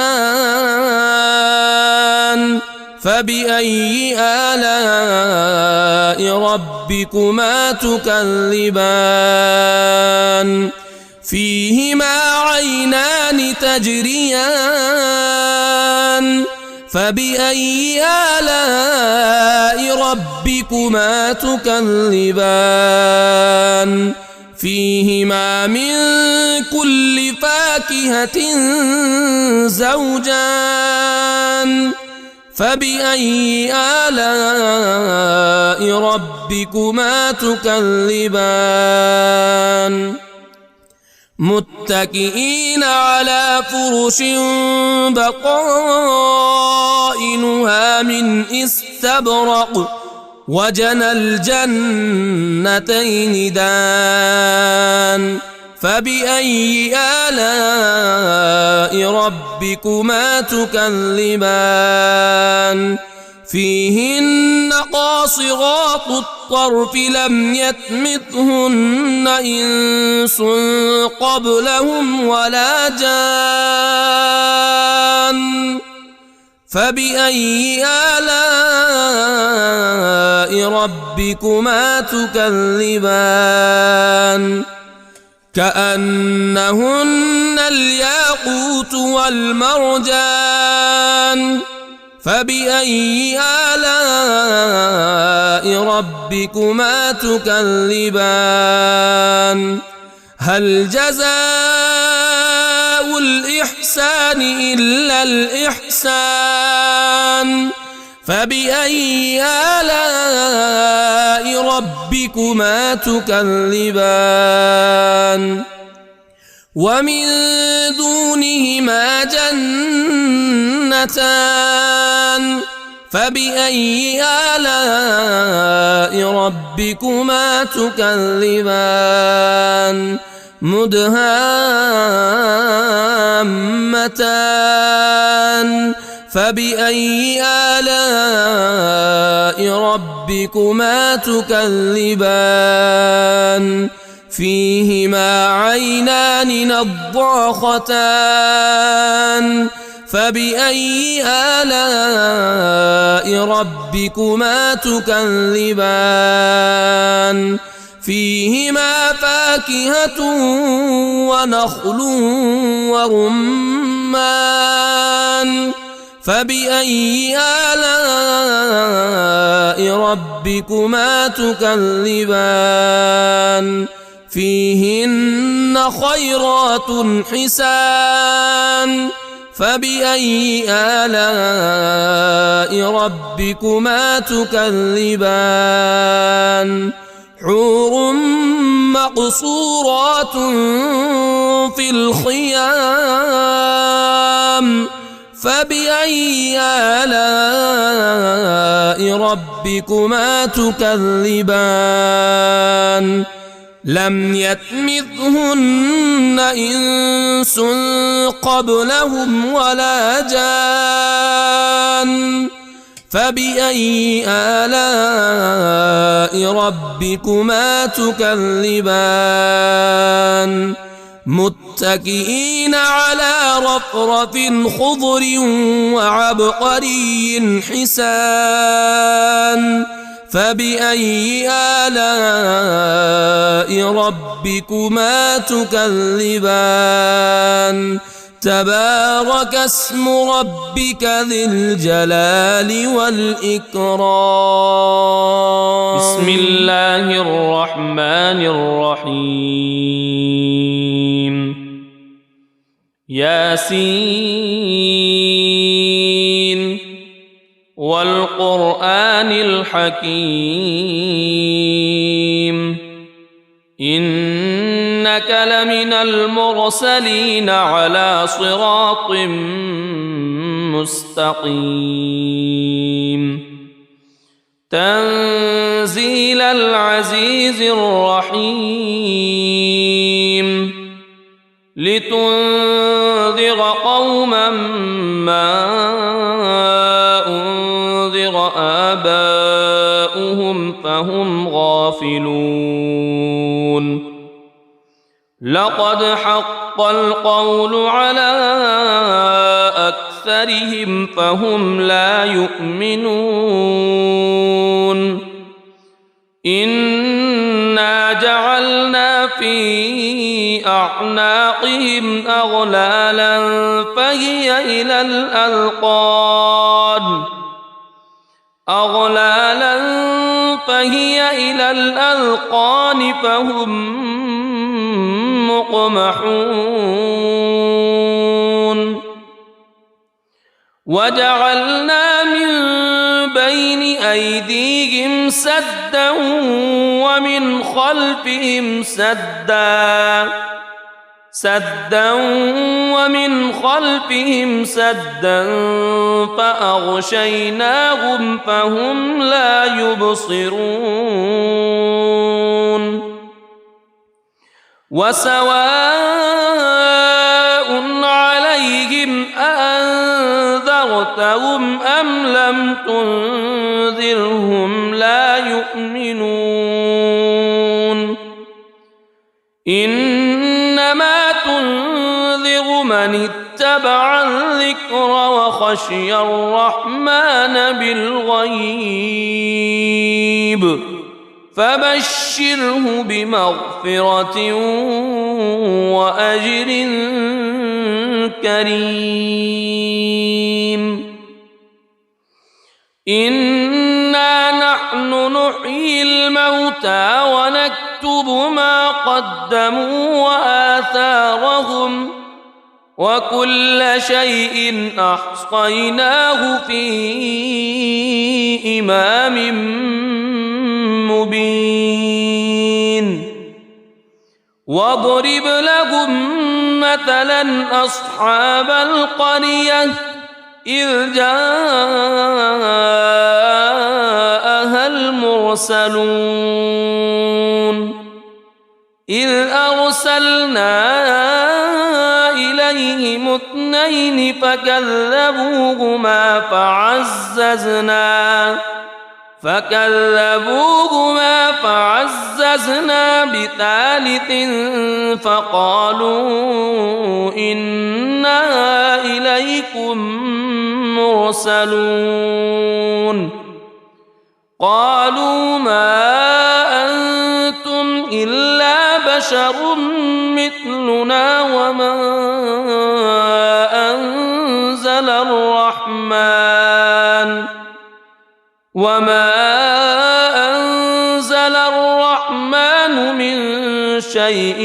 فبأي آلاء ربكما تكذبان فيهما عينان تجريان فبأي آلاء ربكما تكذبان فيهما من كل فاكهة زوجان فبأي آلاء ربكما تكذبان متكئين على فرش بطائنها من استبرق وجنى الجنتين دان فبأي آلاء ربكما تكذبان فيهن قاصرات الطرف لم يطمثهن إنس قبلهم ولا جان فبأي آلاء ربكما تكذبان كأنهن الياقوت والمرجان فبأي آلاء ربكما تكذبان هل جزاء الإحسان إلا الإحسان فبأي آلاء ربكما تكذبان ومن دونهما جنتان فبأي آلاء ربكما تكذبان مدهامتان فبأي آلاء ربكما تكذبان فيهما عينان نضاختان فبأي آلاء ربكما تكذبان فيهما فاكهة ونخل ورمان فبأي آلاء ربكما تكذبان فيهن خيرات حسان فبأي آلاء ربكما تكذبان حور مقصورات في الخيام فبأي آلاء ربكما تكذبان لم يطمثهن إنس قبلهم ولا جان فبأي آلاء ربكما تكذبان متكئين على رفرف خضر وعبقري حسان فبأي آلاء ربكما تكذبان تبارك اسم ربك ذي الجلال والإكرام بسم الله الرحمن الرحيم ياسين والقرآن الحكيم إنك لمن المرسلين على صراط مستقيم تنزيل العزيز الرحيم لتنذر قوما ما أنذر آباؤهم فهم غافلون لقد حق القول على أكثرهم فهم لا يؤمنون إنا جعلنا في أعناقهم أغلالا فهي إلى الأذقان فهم مقمحون وجعلنا من بين أيديهم سدا ومن خلفهم سدا فأغشيناهم فهم لا يبصرون وسواء عليهم أأنذرتهم أم لم تنذرهم لا يؤمنون إنما تنذر من اتبع الذكر وخشي الرحمن بالغيب فبشره بمغفرة وأجر كريم إنا نحن نحيي الموتى ونكتب ما قدموا وآثارهم وكل شيء أحصيناه في إمام مبين واضرب لهم مثلا أصحاب القرية إذ جاءها المرسلون إذ أرسلنا إليهم اثنين فكذبوهما فعززنا بثالث فقالوا إنا إليكم مرسلون قالوا ما أنتم إلا بشر مثلنا وما أنزل الرحمن من شيء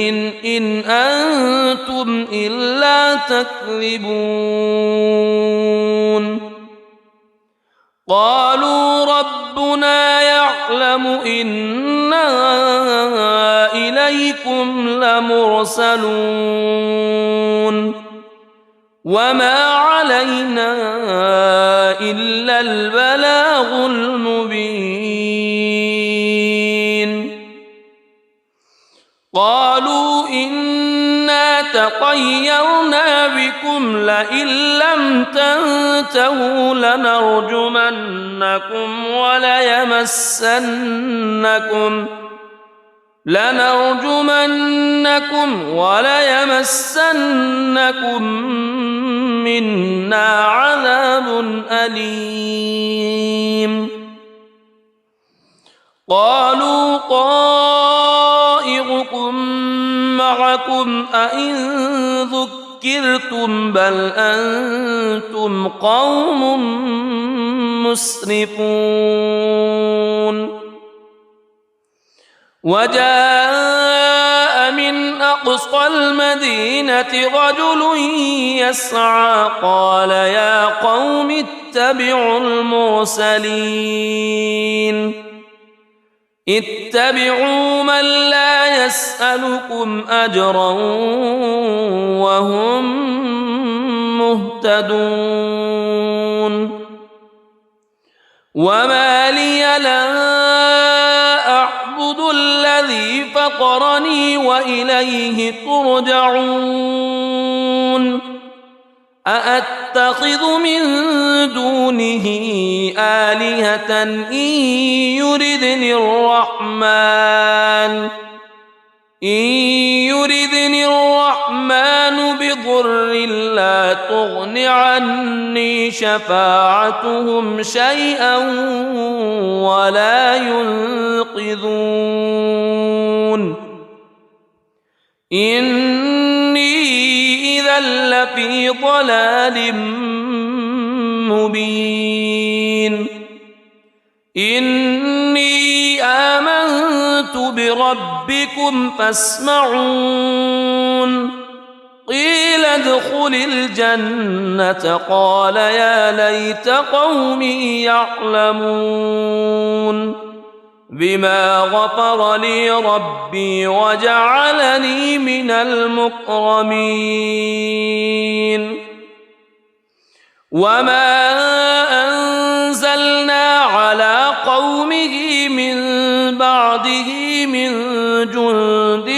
إن أنتم إلا تكذبون قالوا ربنا يعلم إنا إليكم لمرسلون وما علينا إلا البلاغ المبين قالوا إنا تطيرنا بكم لئن لم تنتهوا لنرجمنكم وليمسنكم منا عذاب أليم قالوا طائركم معكم أئن ذكرتم بل أنتم قوم مسرفون وجاء من أقصى المدينة رجل يسعى قال يا قوم اتبعوا من لا يسألكم أجرا وهم مهتدون وما لي لا أعبد الذي فطرني وإليه ترجعون أأتخذ من دونه آلهة إن يردني الرحمن بضر لا تغن عني شفاعتهم شيئا ولا ينقذون إني إذا لفي ضلال مبين إني آمنت بربكم فاسمعون قيل ادخل الجنة قال يا ليت قومي يعلمون بما غفر لي ربي وجعلني من المكرمين وما أنزلنا على قومه من بعده من جند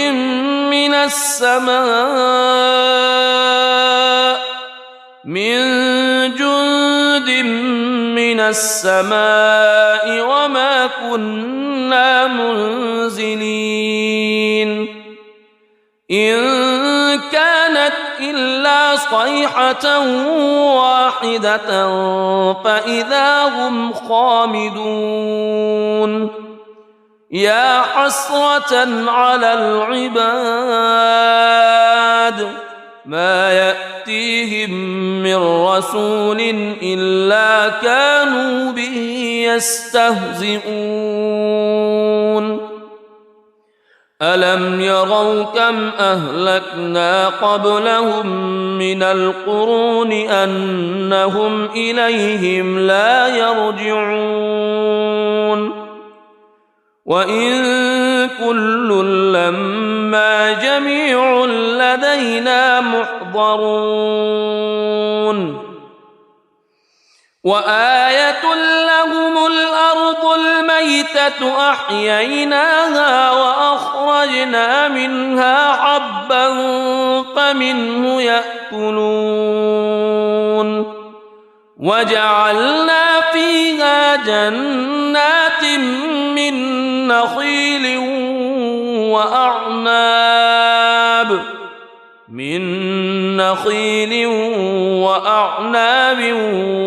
من السماء وما كنا منزلين إن كانت إلا صيحة واحدة فإذا هم خامدون يا حسرة على العباد ما يأتيهم من رسول إلا كانوا به يستهزئون ألم يروا كم أهلكنا قبلهم من القرون أنهم إليهم لا يرجعون وإن كل لما جميع لدينا محضرون وآية لهم الأرض الميتة أحييناها وأخرجنا منها حبا فمنه يأكلون وجعلنا فيها جنات من نخيل وأعناب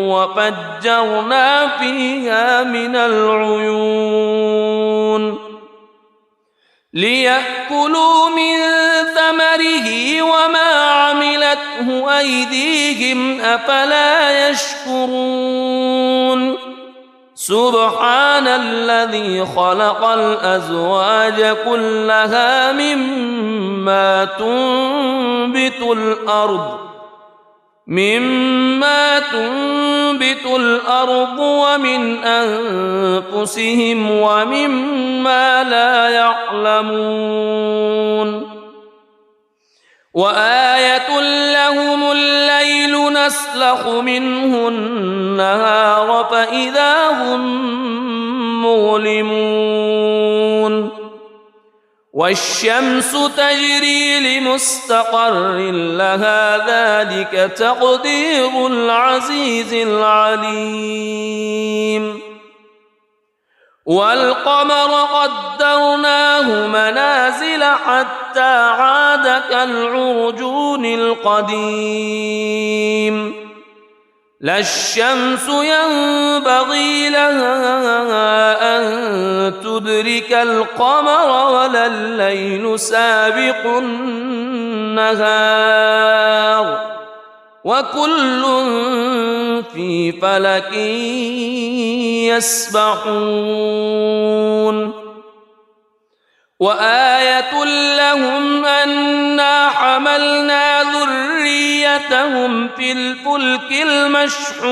وفجرنا فيها من العيون ليأكلوا من ثمره وما عملته أيديهم أفلا يشكرون سبحان الذي خلق الأزواج كلها مما تنبت الأرض مما تنبت الأرض ومن أنفسهم ومما لا يعلمون وآية لهم الليل نسلخ منه النهار فإذا هم مظلمون والشمس تجري لمستقر لها ذلك تقدير العزيز العليم والقمر قدرناه منازل حتى عاد كالعرجون القديم لا الشمس ينبغي لها أن تدرك القمر ولا الليل سابق النهار وكل في فلك يسبحون وآية لهم أنا حملنا ذريتهم في الفلك المشحون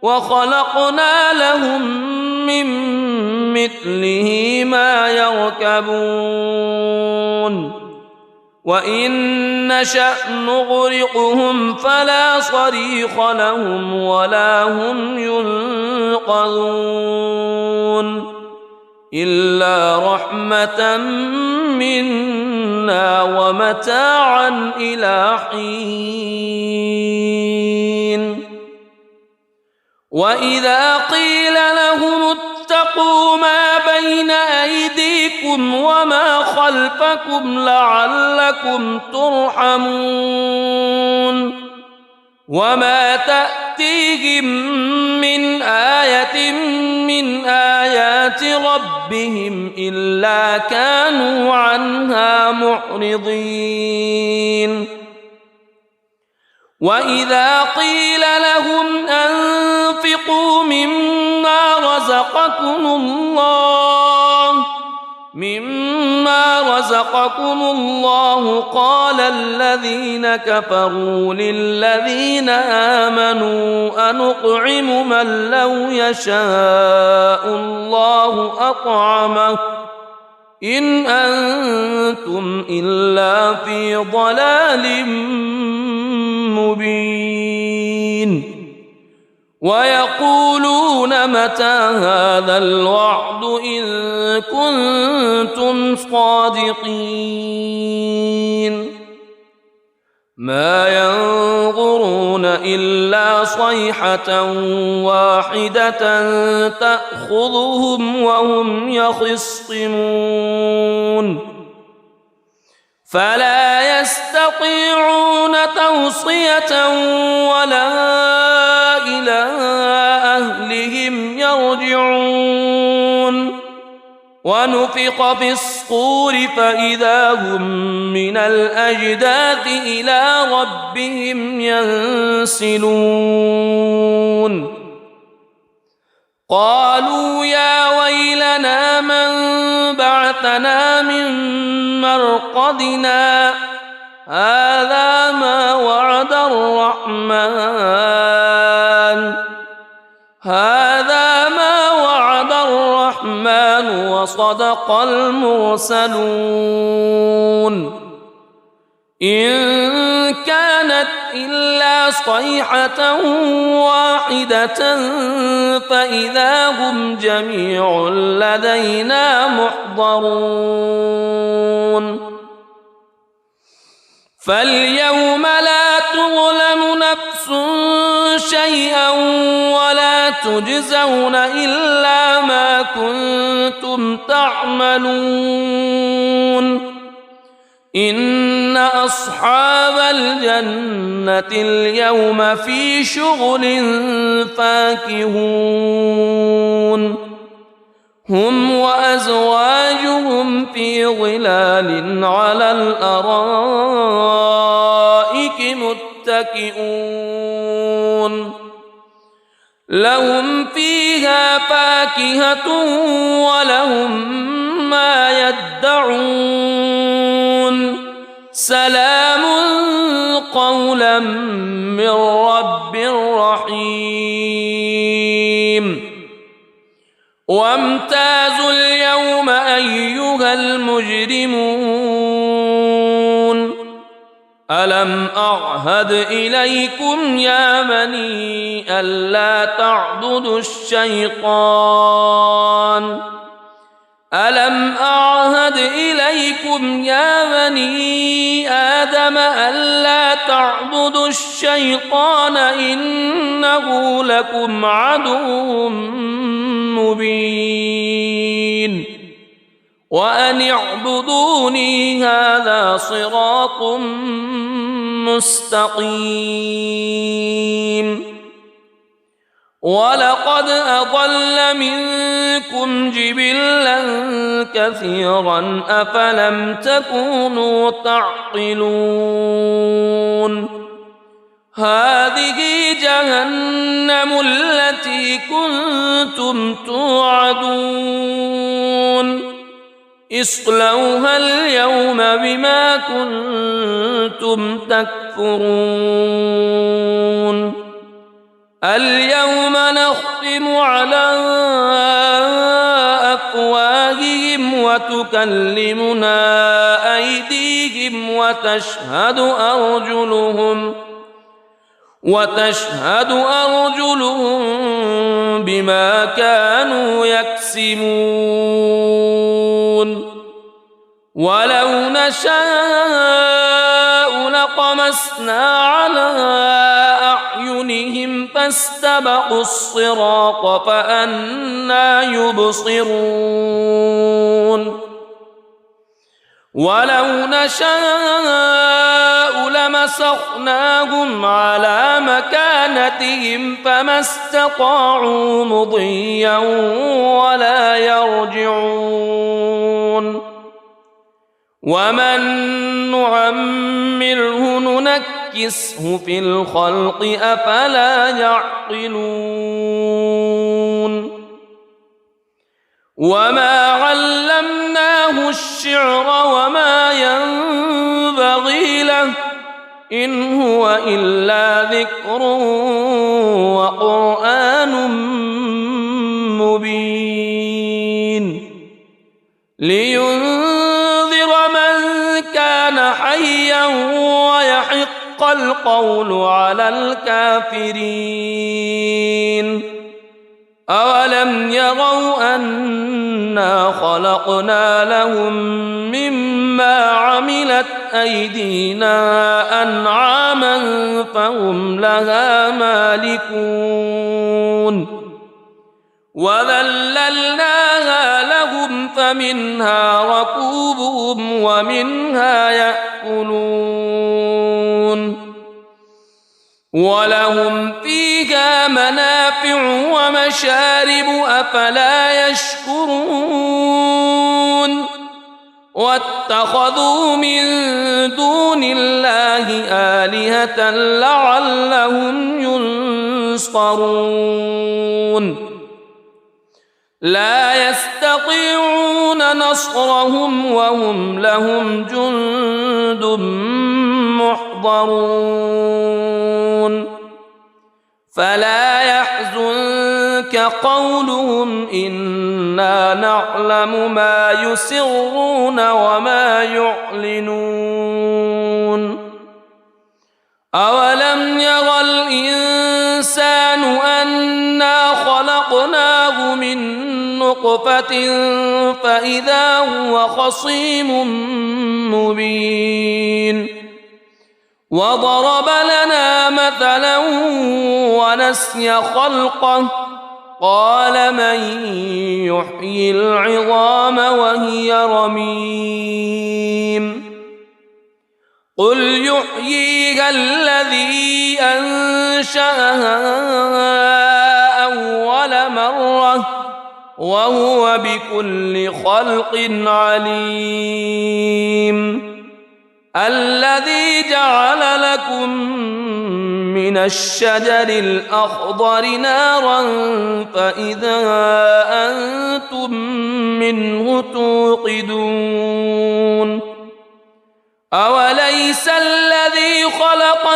وخلقنا لهم من مثله ما يركبون وإن نشأ نغرقهم فلا صريخ لهم ولا هم ينقذون إلا رحمة منا ومتاعا إلى حين وإذا قيل لهم اتقوا ما بين أيديكم وما خلفكم لعلكم ترحمون وما تأتيهم من آية من آيات ربهم إلا كانوا عنها معرضين وإذا قيل لهم أنفقوا مما رزقكم الله قال الذين كفروا للذين آمنوا أنطعم من لو يشاء الله أطعمه إن أنتم إلا في ضلال مبين ويقولون متى هذا الوعد إن كنتم صادقين ما ينظرون إلا صيحة واحدة تأخذهم وهم يخصمون فلا يستطيعون توصية ولا إلى أهلهم يرجعون ونفخ في الصور فإذا هم من الأجداث إلى ربهم ينسلون قالوا يا ويلنا من بعثنا من مرقدنا هذا ما وعد الرحمن وصدق المرسلون إن كانت إلا صيحة واحدة فإذا هم جميع لدينا محضرون فاليوم لا تظلم نفس شيئا ولا تجزون إلا ما كنتم تعملون إن أصحاب الجنة اليوم في شغل فاكهون هم وأزواجهم في ظلال على الأرائك متكئون لهم فيها فاكهة ولهم ما يدعون سلام قولا قولا من رب رحيم وامتازوا اليوم أيها المجرمون ألم أعهد إليكم يا بني ألا تعبدوا الشيطان ألم أعهد إليكم يا بني آدم ألا تعبدوا الشيطان إنه لكم عدو مبين وأن اعبدوني هذا صراط مستقيم ولقد أضل منكم جبلا كثيرا أفلم تكونوا تعقلون هذه جهنم التي كنتم توعدون اصلوها اليوم بما كنتم تكفرون اليوم نختم على أفواههم وتكلمنا أيديهم وتشهد أرجلهم بما كانوا يكسبون ولو نشاء لطمسنا على أعينهم فاستبقوا الصراط فأنى يبصرون ولو نشاء لمسخناهم على مكانتهم فما استطاعوا مضيا ولا يرجعون ومن نعمره ننكسه في الخلق أفلا يعقلون وما علمناه الشعر وما ينبغي له إن هو إلا ذكر وقرآن مبين لينذر من كان حيا ويحق القول على الكافرين أولم يروا أنا خلقنا لهم مما عملت أيدينا أنعاما فهم لها مالكون وذللناها لهم فمنها ركوبهم ومنها يأكلون ولهم فيها منافع ومشارب أفلا يشكرون واتخذوا من دون الله آلهة لعلهم ينصرون لا يستطيعون نصرهم وهم لهم جند محضرون فلا يحزنك قولهم إنا نعلم ما يسرون وما يعلنون أولم ير الإنسان أنا خلقناه من نطفة فإذا هو خصيم مبين وضرب لنا مثلا ونسي خلقه قال من يحيي العظام وهي رميم قل يحييها الذي أنشأها أول مرة وهو بكل خلق عليم الذي جعل لكم من الشجر الأخضر نارا فإذا أنتم منه توقدون أوليس أليس الذي خلق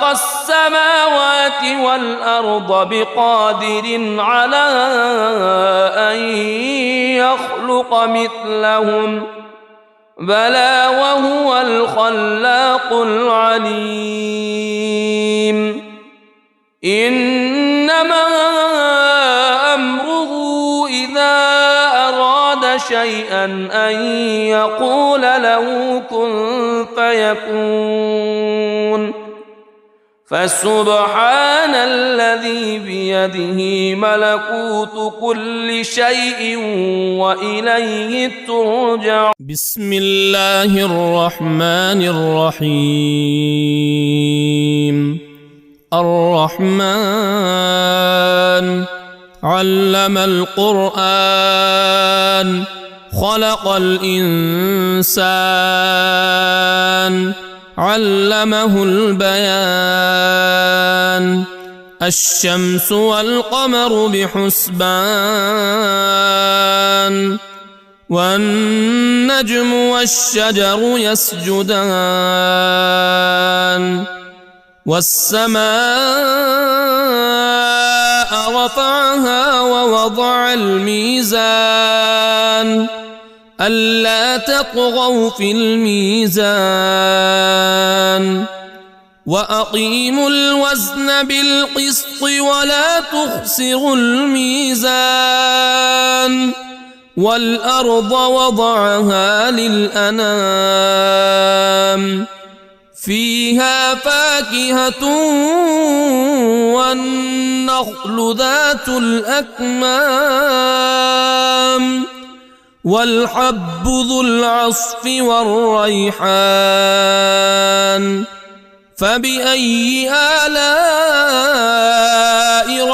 السماوات والأرض بقادر على أن يخلق مثلهم بلى وهو الخلاق العليم إنما أمره إذا أراد شيئا أن يقول له كن فيكون فسبحان الذي بيده ملكوت كل شيء وإليه ترجع. بسم الله الرحمن الرحيم. الرحمن علم القرآن خلق الإنسان علمه البيان الشمس والقمر بحسبان والنجم والشجر يسجدان والسماء رفعها ووضع الميزان ألا تطغوا في الميزان وأقيموا الوزن بالقسط ولا تخسروا الميزان والأرض وضعها للأنام فيها فاكهة والنخل ذات الأكمام والحب ذو العصف والريحان فبأي آلاء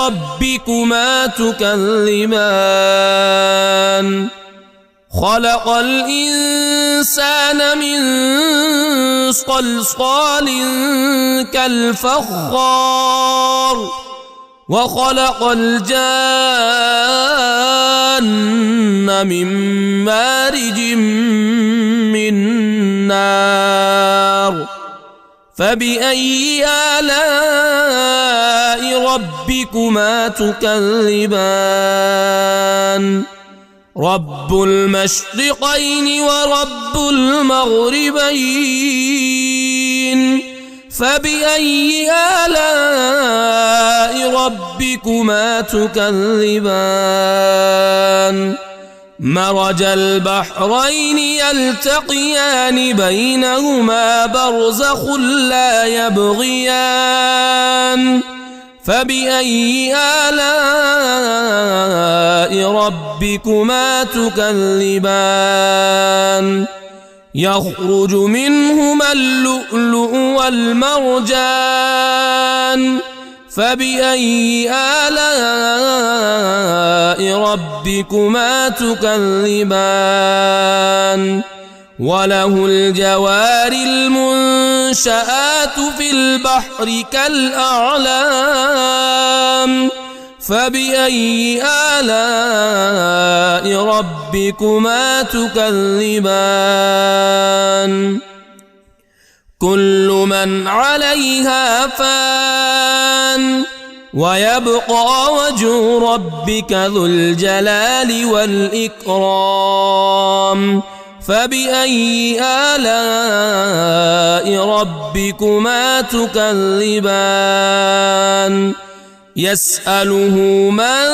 ربكما تكذبان خلق الإنسان من صلصال كالفخار وخلق الجان من مارج من نار فبأي آلاء ربكما تكذبان رب المشرقين ورب المغربين فبأي آلاء ربكما تكذبان مرج البحرين يلتقيان بينهما برزخ لا يبغيان فبأي آلاء ربكما تكذبان يخرج منهما اللؤلؤ والمرجان فبأي آلاء ربكما تكذبان وله الجوار المنشآت في البحر كالأعلام فبأي آلاء ربكما تكذبان كل من عليها فان ويبقى وجه ربك ذو الجلال والإكرام فبأي آلاء ربكما تكذبان يسأله من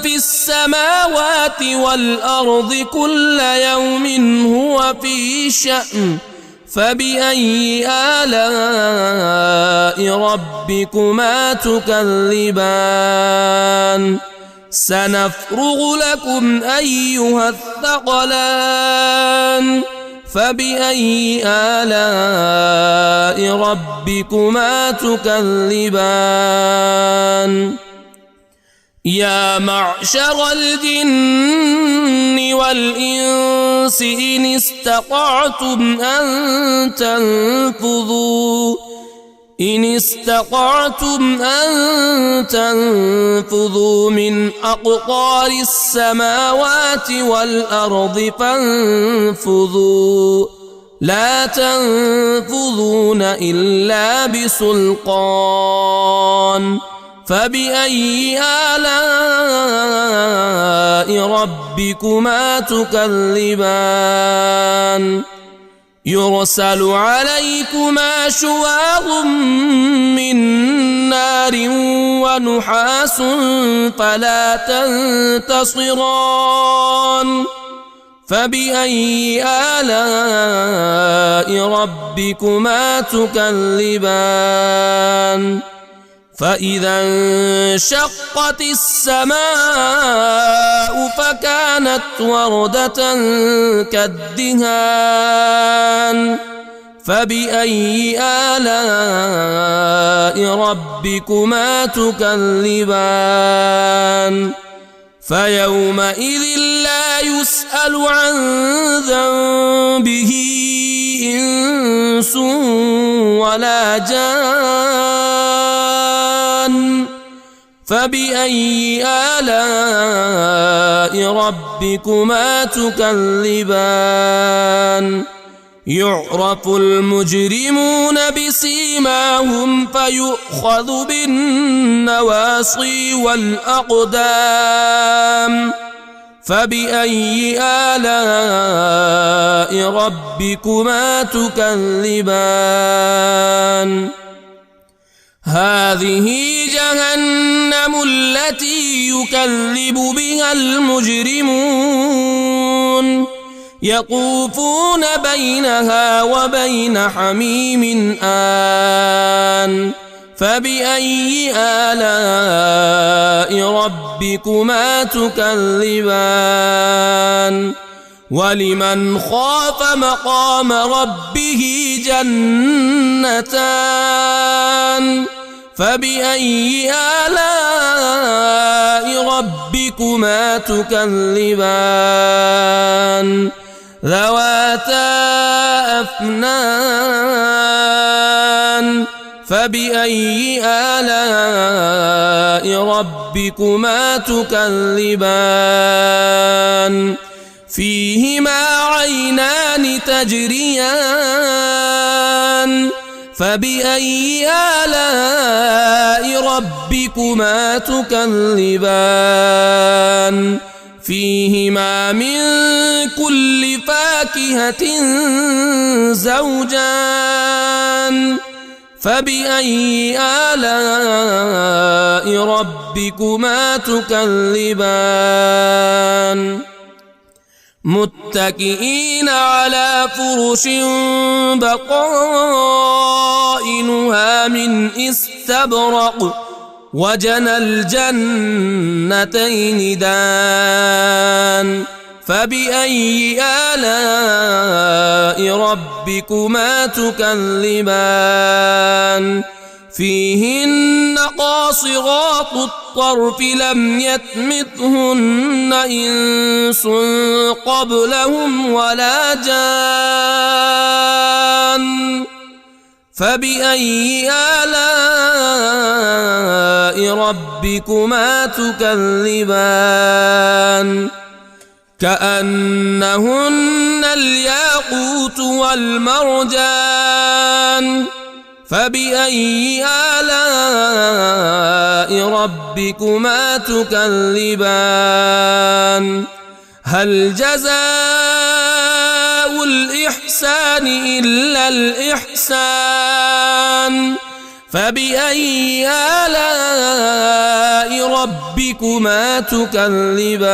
في السماوات والأرض كل يوم هو في شأن فبأي آلاء ربكما تكذبان سنفرغ لكم أيها الثقلان فبأي آلاء ربكما تكذبان يا معشر الجن والإنس إن استطعتم أن تنفذوا من أقطار السماوات والأرض فانفذوا لا تنفذون إلا بسلطان فبأي آلاء ربكما تكذبان يرسل عليكما شواظ من نار ونحاس فلا تنتصران فبأي آلاء ربكما تكذبان فإذا انشقت السماء فكانت وردة كالدهان فبأي آلاء ربكما تكذبان فيومئذ لا يسأل عن ذنبه إنس ولا جان فبأي آلاء ربكما تكذبان يعرف المجرمون بسيماهم فيؤخذ بالنواصي والأقدام فبأي آلاء ربكما تكذبان هذه جهنم التي يكذب بها المجرمون يطوفون بينها وبين حميم آن فبأي آلاء ربكما تكذبان ولمن خاف مقام ربه جنتان فبأي آلاء ربكما تكذبان ذواتا أفنان فبأي آلاء ربكما تكذبان فيهما عينان تجريان فبأي آلاء ربكما تكذبان فيهما من كل فاكهة زوجان فبأي آلاء ربكما تكذبان متكئين على فرش بطائنها من استبرق وجنى الجنتين دان فبأي آلاء ربكما تكذبان فيهن قاصرات الطرف لم يطمثهن إنس قبلهم ولا جان فبأي آلاء ربكما تكذبان كأنهن الياقوت والمرجان فبأي آلاء ربكما تكذبان هل جزاء الإحسان إلا الإحسان فبأي آلاء ربكما تكذبان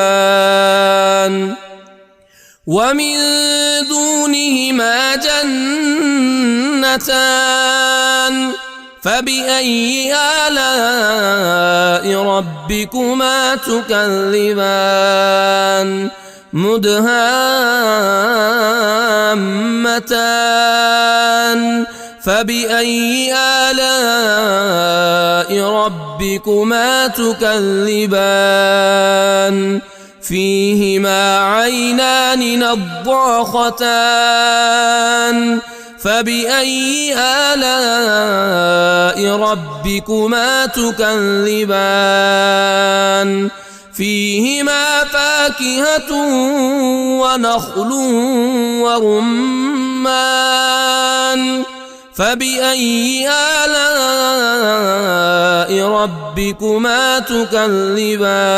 ومن دونهما جنتان فبأي آلاء ربكما تكذبان مدهامتان فبأي آلاء ربكما تكذبان فيهما عينان نضاختان فبأي آلاء ربكما تكذبان فيهما فاكهة ونخل ورمان فبأي آلاء ربكما تكذبان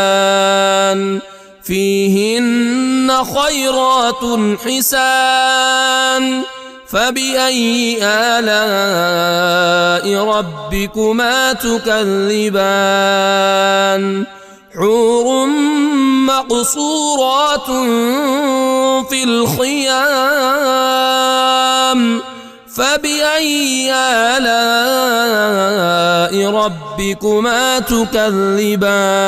فيهن خيرات حسان فبأي آلاء ربكما تكذبان حور مقصورات في الخيام فبأي آلاء ربكما تكذبان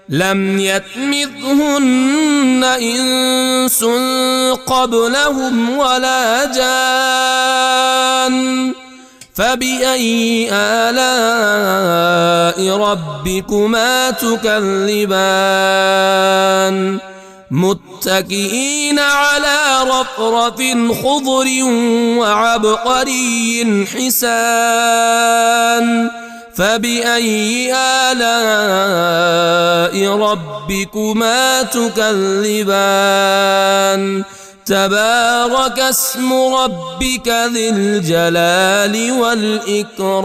لم يطمثهن إنس قبلهم ولا جان فبأي آلاء ربكما تكذبان متكئين على رفرف خضر وعبقري حسان فبأي آلاء ربكما تكذبان تبارك اسم ربك ذي الجلال والإكرام.